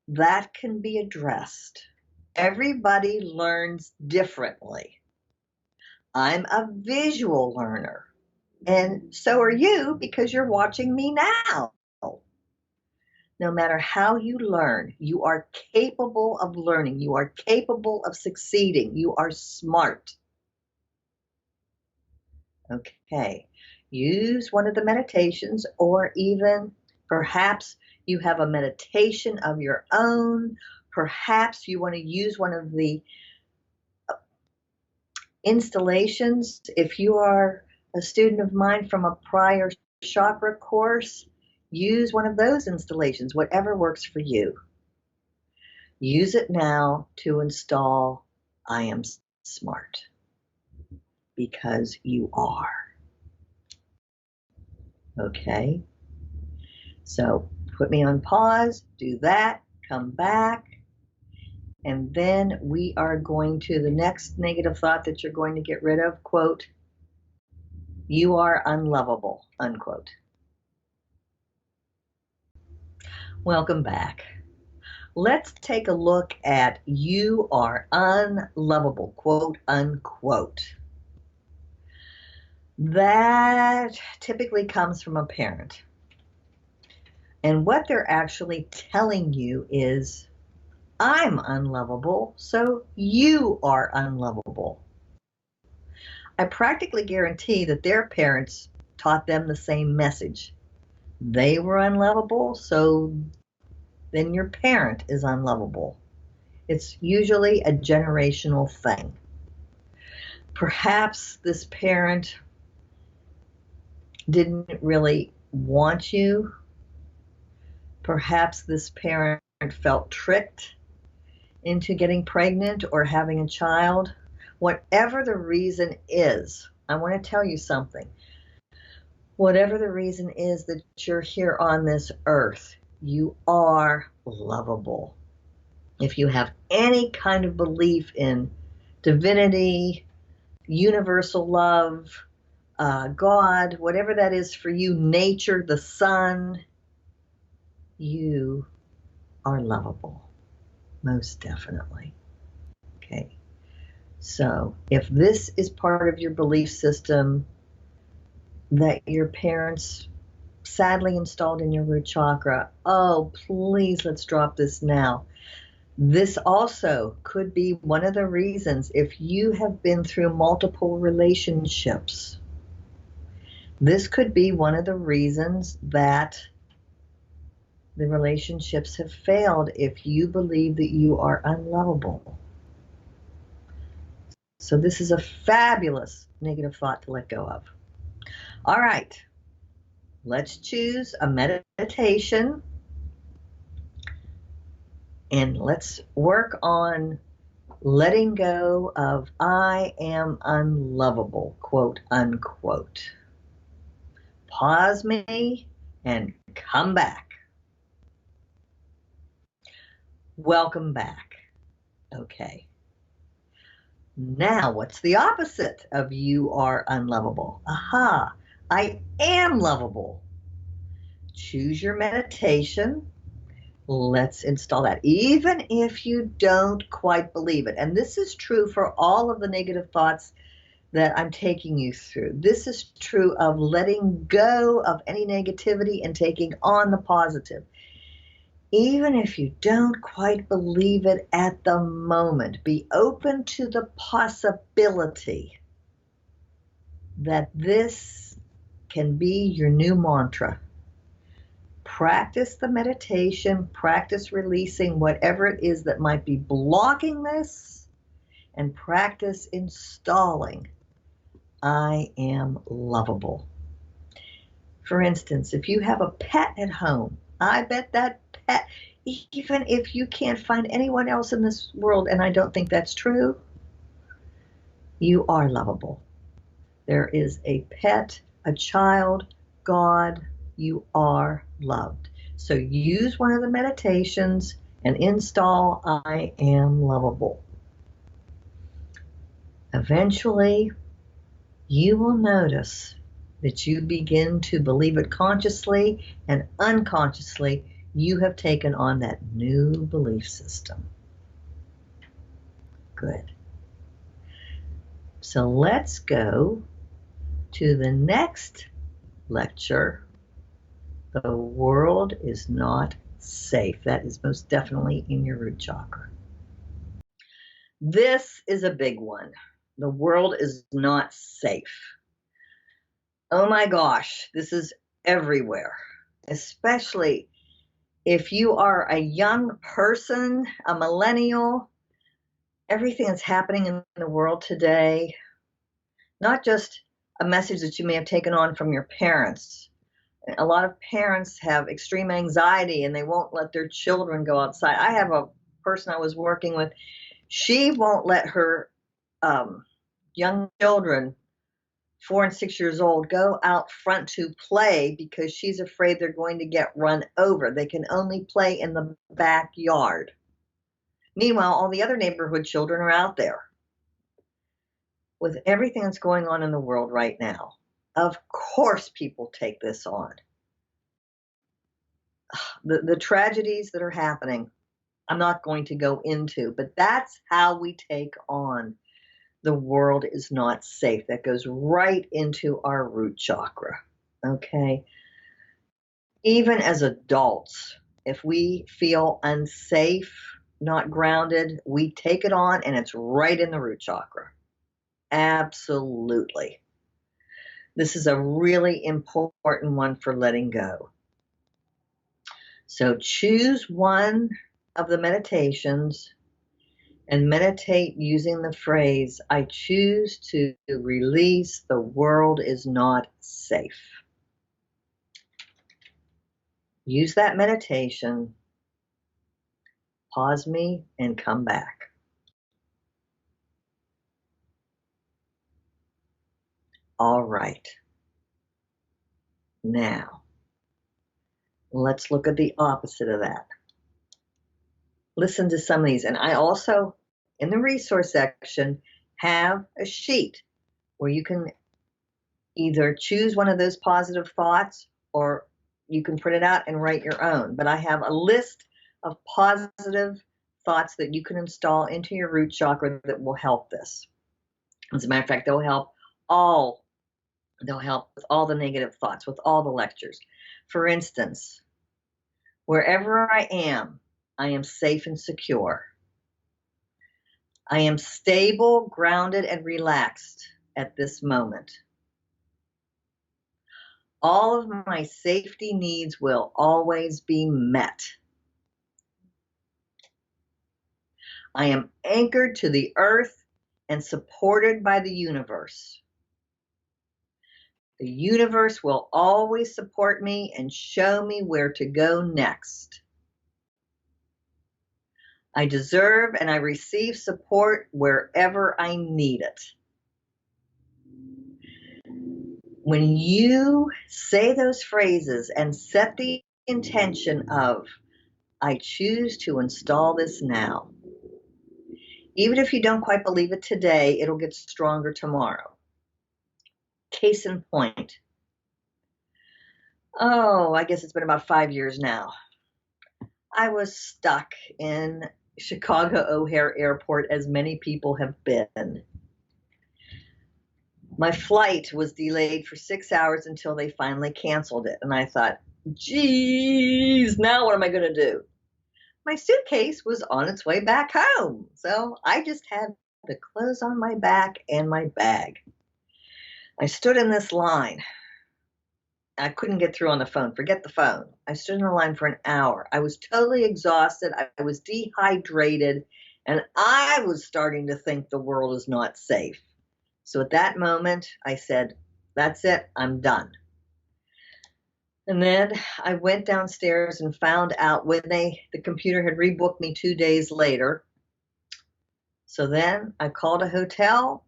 that can be addressed. Everybody learns differently. I'm a visual learner, and so are you, because you're watching me now. No matter how you learn, you are capable of learning. You are capable of succeeding. You are smart. Okay. Use one of the meditations, or even perhaps you have a meditation of your own. Perhaps you want to use one of the installations. If you are a student of mine from a prior chakra course, use one of those installations, whatever works for you. Use it now to install I am smart, because you are. Okay? So put me on pause, do that, come back, and then we are going to the next negative thought that you're going to get rid of, quote, you are unlovable, unquote. Welcome back. Let's take a look at you are unlovable, quote unquote. That typically comes from a parent. And what they're actually telling you is, I'm unlovable, so you are unlovable. I practically guarantee that their parents taught them the same message. They were unlovable, so then your parent is unlovable. It's usually a generational thing. Perhaps this parent didn't really want you. Perhaps this parent felt tricked into getting pregnant or having a child. Whatever the reason is, I want to tell you something. Whatever the reason is that you're here on this earth, you are lovable. If you have any kind of belief in divinity, universal love, God, whatever that is for you, nature, the sun, you are lovable, most definitely. Okay. So if this is part of your belief system that your parents sadly installed in your root chakra, oh, please, let's drop this now. This also could be one of the reasons, if you have been through multiple relationships, this could be one of the reasons that the relationships have failed, if you believe that you are unlovable. So this is a fabulous negative thought to let go of. All right, let's choose a meditation, and let's work on letting go of I am unlovable, quote unquote. Pause me and come back. Welcome back. Okay. Now, what's the opposite of you are unlovable? Aha, I am lovable. Choose your meditation. Let's install that, even if you don't quite believe it. And this is true for all of the negative thoughts that I'm taking you through. This is true of letting go of any negativity and taking on the positive. Even if you don't quite believe it at the moment, be open to the possibility that this can be your new mantra. practice the meditation, practice releasing whatever it is that might be blocking this, and practice installing I am lovable. For instance, if you have a pet at home, I bet that pet, even if you can't find anyone else in this world, and I don't think that's true, you are lovable. There is a pet, a child, God, you are loved. So use one of the meditations and install I am lovable. Eventually, you will notice that you begin to believe it consciously, and unconsciously you have taken on that new belief system. Good. So let's go to the next lecture. The world is not safe. That is most definitely in your root chakra. This is a big one. The world is not safe. Oh my gosh, this is everywhere, especially if you are a young person, a millennial. Everything that's happening in the world today, not just a message that you may have taken on from your parents. A lot of parents have extreme anxiety and they won't let their children go outside. I have a person I was working with. She won't let her young children, 4 and 6 years old, go out front to play because she's afraid they're going to get run over. They can only play in the backyard. Meanwhile, all the other neighborhood children are out there. With everything that's going on in the world right now, of course people take this on. The tragedies that are happening, I'm not going to go into, but that's how we take on the world is not safe. That goes right into our root chakra, okay? Even as adults, if we feel unsafe, not grounded, we take it on and it's right in the root chakra. Absolutely. This is a really important one for letting go. So choose one of the meditations and meditate using the phrase, I choose to release, the world is not safe. Use that meditation, pause me, and come back. All right. Now, let's look at the opposite of that. Listen to some of these. And I also, in the resource section, have a sheet where you can either choose one of those positive thoughts or you can print it out and write your own. But I have a list of positive thoughts that you can install into your root chakra that will help this. As a matter of fact, they'll help with all the negative thoughts, with all the lectures. For instance, wherever I am safe and secure. I am stable, grounded, and relaxed at this moment. All of my safety needs will always be met. I am anchored to the earth and supported by the universe. The universe will always support me and show me where to go next. I deserve and I receive support wherever I need it. When you say those phrases and set the intention of, I choose to install this now, even if you don't quite believe it today, it'll get stronger tomorrow. Case in point. Oh, I guess it's been about 5 years now. I was stuck in Chicago O'Hare Airport, as many people have been. My flight was delayed for 6 hours until they finally canceled it. And I thought, geez, now what am I going to do? My suitcase was on its way back home. So I just had the clothes on my back and my bag. I stood in this line. I couldn't get through on the phone. Forget the phone. I stood in a line for an hour. I was totally exhausted. I was dehydrated, and I was starting to think the world is not safe. So at that moment, I said, that's it. I'm done. And then I went downstairs and found out when the computer had rebooked me 2 days later. So then I called a hotel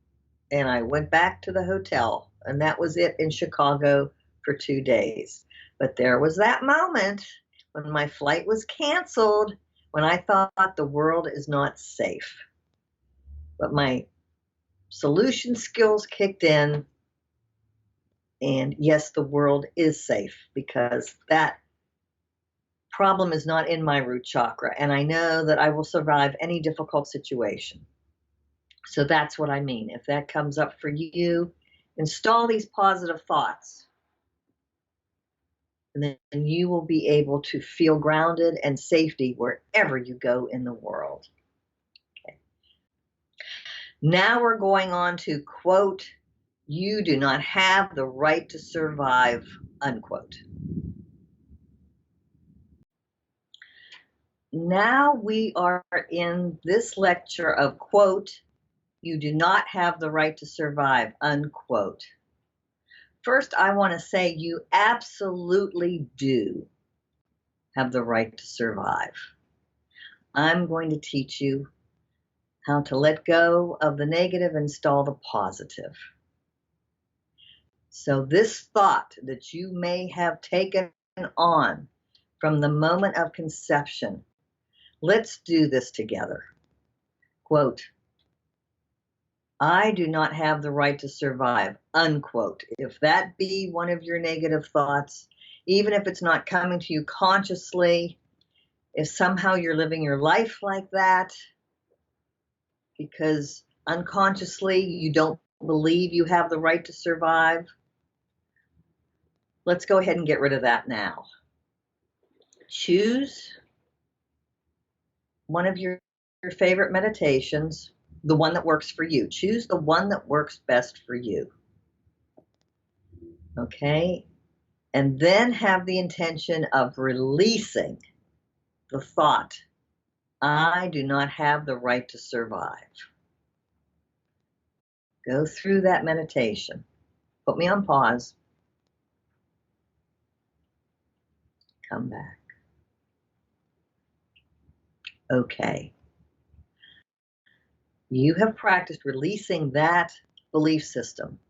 and I went back to the hotel, and that was it in Chicago for 2 days. But there was that moment when my flight was canceled, when I thought the world is not safe. But my solution skills kicked in, and yes, the world is safe because that problem is not in my root chakra, and I know that I will survive any difficult situation. So that's what I mean. If that comes up for you, install these positive thoughts, and then you will be able to feel grounded and safety wherever you go in the world. Okay. Now we're going on to quote, "You do not have the right to survive," unquote. Now we are in this lecture of quote, "You do not have the right to survive," unquote. First, I want to say you absolutely do have the right to survive. I'm going to teach you how to let go of the negative and install the positive. So this thought that you may have taken on from the moment of conception, let's do this together. Quote, "I do not have the right to survive," unquote. If that be one of your negative thoughts, even if it's not coming to you consciously, if somehow you're living your life like that because unconsciously you don't believe you have the right to survive, let's go ahead and get rid of that now. Choose one of your favorite meditations, the one that works for you. Choose the one that works best for you. Okay? And then have the intention of releasing the thought, "I do not have the right to survive." Go through that meditation. Put me on pause. Come back. Okay. You have practiced releasing that belief system.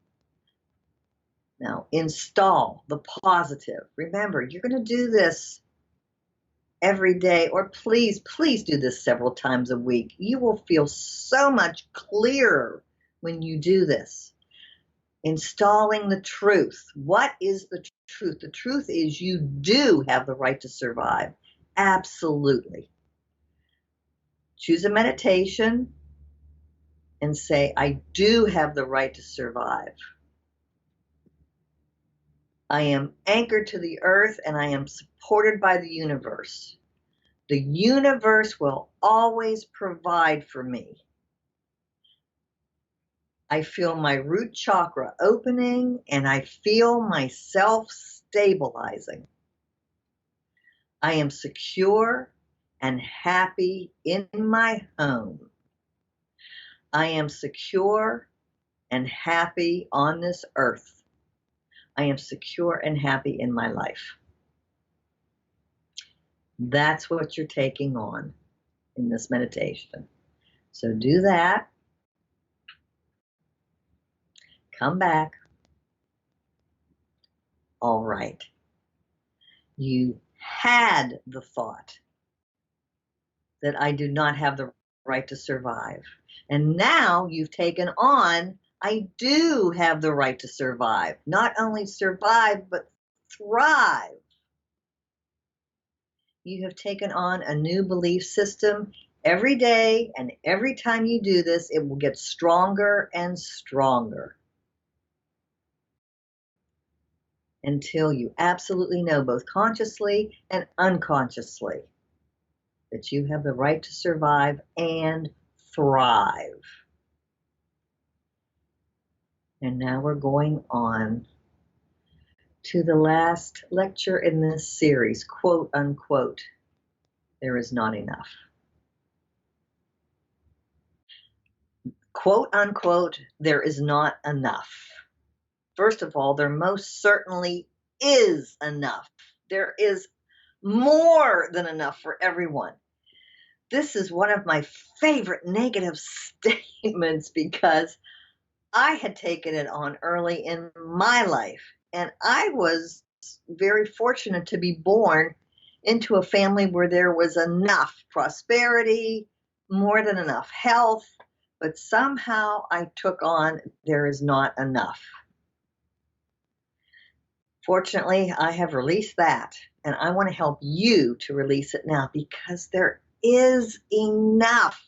Now install the positive. Remember, you're going to do this every day, or please do this several times a week. You will feel so much clearer when you do this. Installing the truth. What is the truth? The truth is you do have the right to survive. Absolutely. Choose a meditation and say, "I do have the right to survive. I am anchored to the earth and I am supported by the universe. The universe will always provide for me. I feel my root chakra opening and I feel myself stabilizing. I am secure and happy in my home. I am secure and happy on this earth. I am secure and happy in my life." That's what you're taking on in this meditation. So do that. Come back. All right. You had the thought that I do not have the right to survive. And now you've taken on, I do have the right to survive. Not only survive, but thrive. You have taken on a new belief system every day, and every time you do this, it will get stronger and stronger until you absolutely know, both consciously and unconsciously, that you have the right to survive and thrive. And now we're going on to the last lecture in this series, quote unquote, there is not enough. Quote unquote, there is not enough. First of all, there most certainly is enough. There is more than enough for everyone. This is one of my favorite negative statements because I had taken it on early in my life, and I was very fortunate to be born into a family where there was enough prosperity, more than enough health, but somehow I took on there is not enough. Fortunately, I have released that, and I want to help you to release it now because there is enough.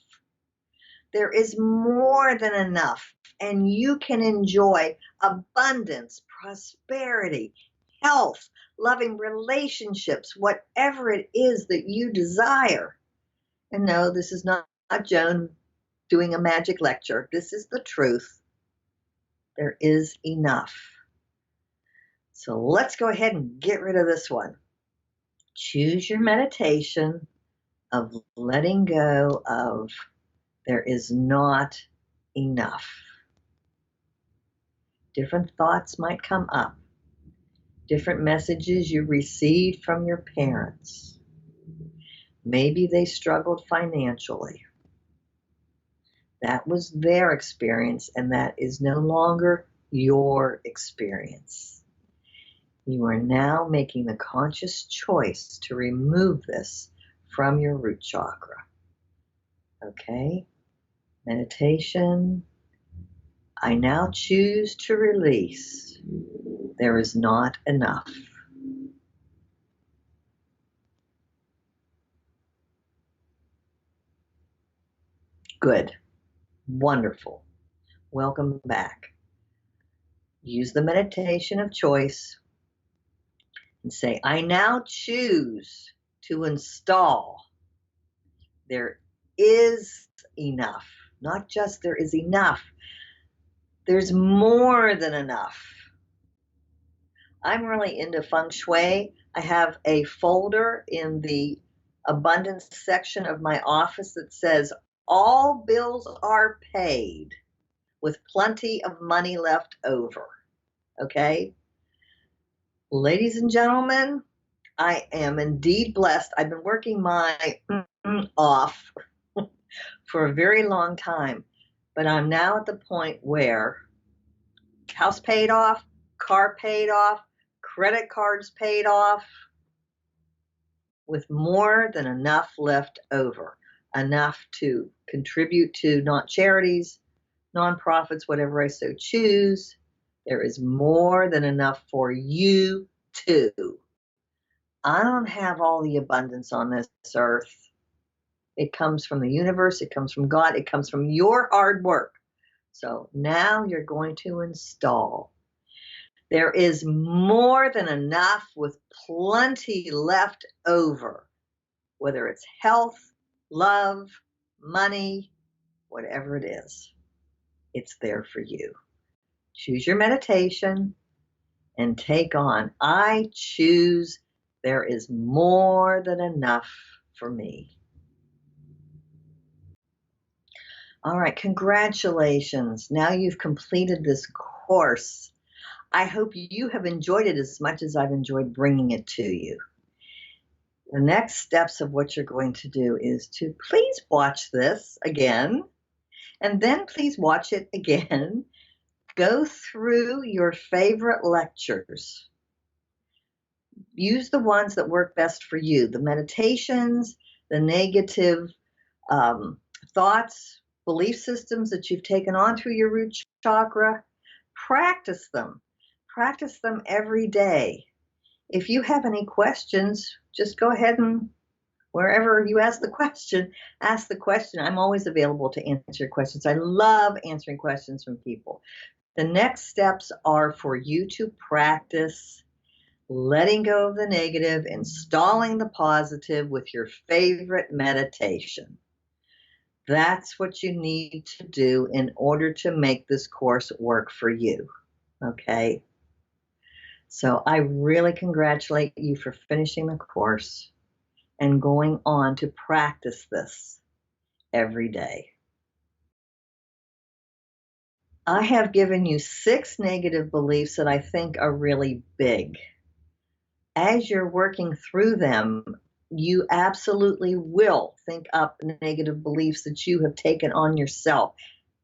There is more than enough, and you can enjoy abundance, prosperity, health, loving relationships, whatever it is that you desire. And no, this is not Joan doing a magic lecture. This is the truth. There is enough. So let's go ahead and get rid of this one. Choose your meditation of letting go of there is not enough. Different thoughts might come up. Different messages you received from your parents. Maybe they struggled financially. That was their experience, and that is no longer your experience. You are now making the conscious choice to remove this from your root chakra. Okay? Meditation. I now choose to release. There is not enough. Good. Wonderful. Welcome back. Use the meditation of choice and say, I now choose to install. There is enough. Not just there is enough. There's more than enough. I'm really into feng shui. I have a folder in the abundance section of my office that says, all bills are paid with plenty of money left over. Okay? Ladies and gentlemen, I am indeed blessed. I've been working my off for a very long time, but I'm now at the point where house paid off, car paid off, credit cards paid off, with more than enough left over, enough to contribute to not charities, nonprofits, whatever I so choose. There is more than enough for you too. I don't have all the abundance on this earth. It comes from the universe, it comes from God, it comes from your hard work. So now you're going to install. There is more than enough with plenty left over, whether it's health, love, money, whatever it is. It's there for you. Choose your meditation and take on, I choose there is more than enough for me. All right, congratulations. Now you've completed this course. I hope you have enjoyed it as much as I've enjoyed bringing it to you. The next steps of what you're going to do is to please watch this again, and then please watch it again. Go through your favorite lectures. Use the ones that work best for you. The meditations, the negative thoughts, belief systems that you've taken on through your root chakra. Practice them. Practice them every day. If you have any questions, just go ahead and wherever you ask the question, ask the question. I'm always available to answer questions. I love answering questions from people. The next steps are for you to practice letting go of the negative, installing the positive with your favorite meditation. That's what you need to do in order to make this course work for you. Okay? So I really congratulate you for finishing the course and going on to practice this every day. I have given you 6 negative beliefs that I think are really big. As you're working through them, you absolutely will think up negative beliefs that you have taken on yourself.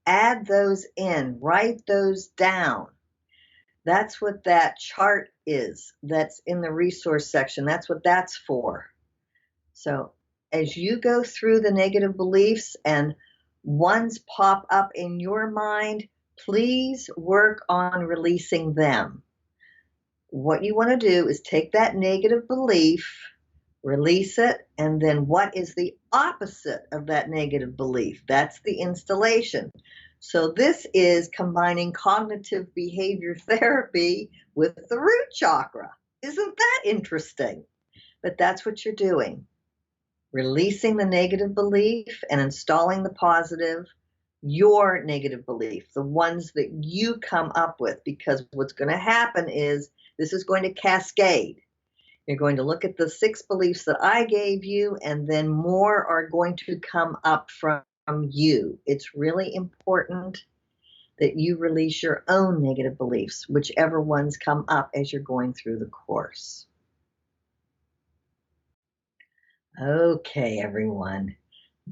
Add those in, write those down. That's what that chart is that's in the resource section. That's what that's for. So as you go through the negative beliefs and ones pop up in your mind, please work on releasing them. What you want to do is take that negative belief, release it, and then what is the opposite of that negative belief? That's the installation. So this is combining cognitive behavior therapy with the root chakra. Isn't that interesting? But that's what you're doing. Releasing the negative belief and installing the positive, your negative belief, the ones that you come up with, because what's going to happen is this is going to cascade. You're going to look at the 6 beliefs that I gave you, and then more are going to come up from you. It's really important that you release your own negative beliefs, whichever ones come up as you're going through the course. Okay, everyone.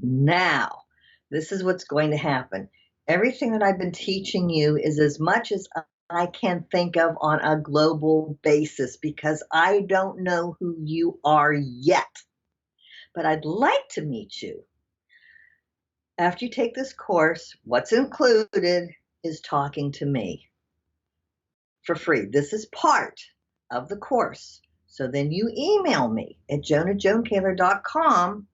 Now, this is what's going to happen. Everything that I've been teaching you is as much as I can think of on a global basis, because I don't know who you are yet. But I'd like to meet you. After you take this course, what's included is talking to me for free. This is part of the course. So then you email me at joan@joankaylor.com.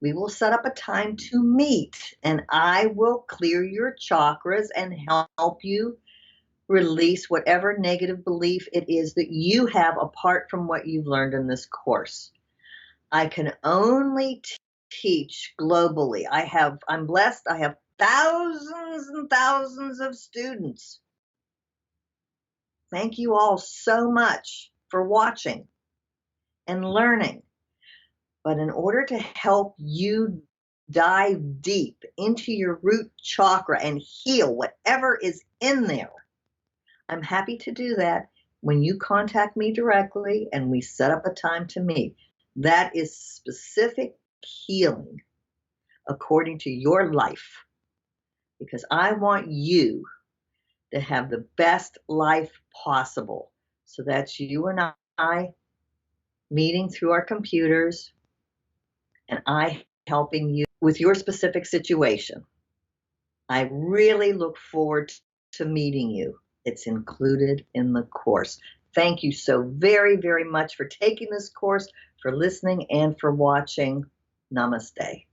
We will set up a time to meet, and I will clear your chakras and help you release whatever negative belief it is that you have apart from what you've learned in this course. I can only teach globally. I'm blessed. I have thousands and thousands of students. Thank you all so much for watching and learning. But in order to help you dive deep into your root chakra and heal whatever is in there, I'm happy to do that when you contact me directly and we set up a time to meet. That is specific healing according to your life, because I want you to have the best life possible. So that's you and I meeting through our computers, and I helping you with your specific situation. I really look forward to meeting you. It's included in the course. Thank you so very, very much for taking this course, for listening, and for watching. Namaste.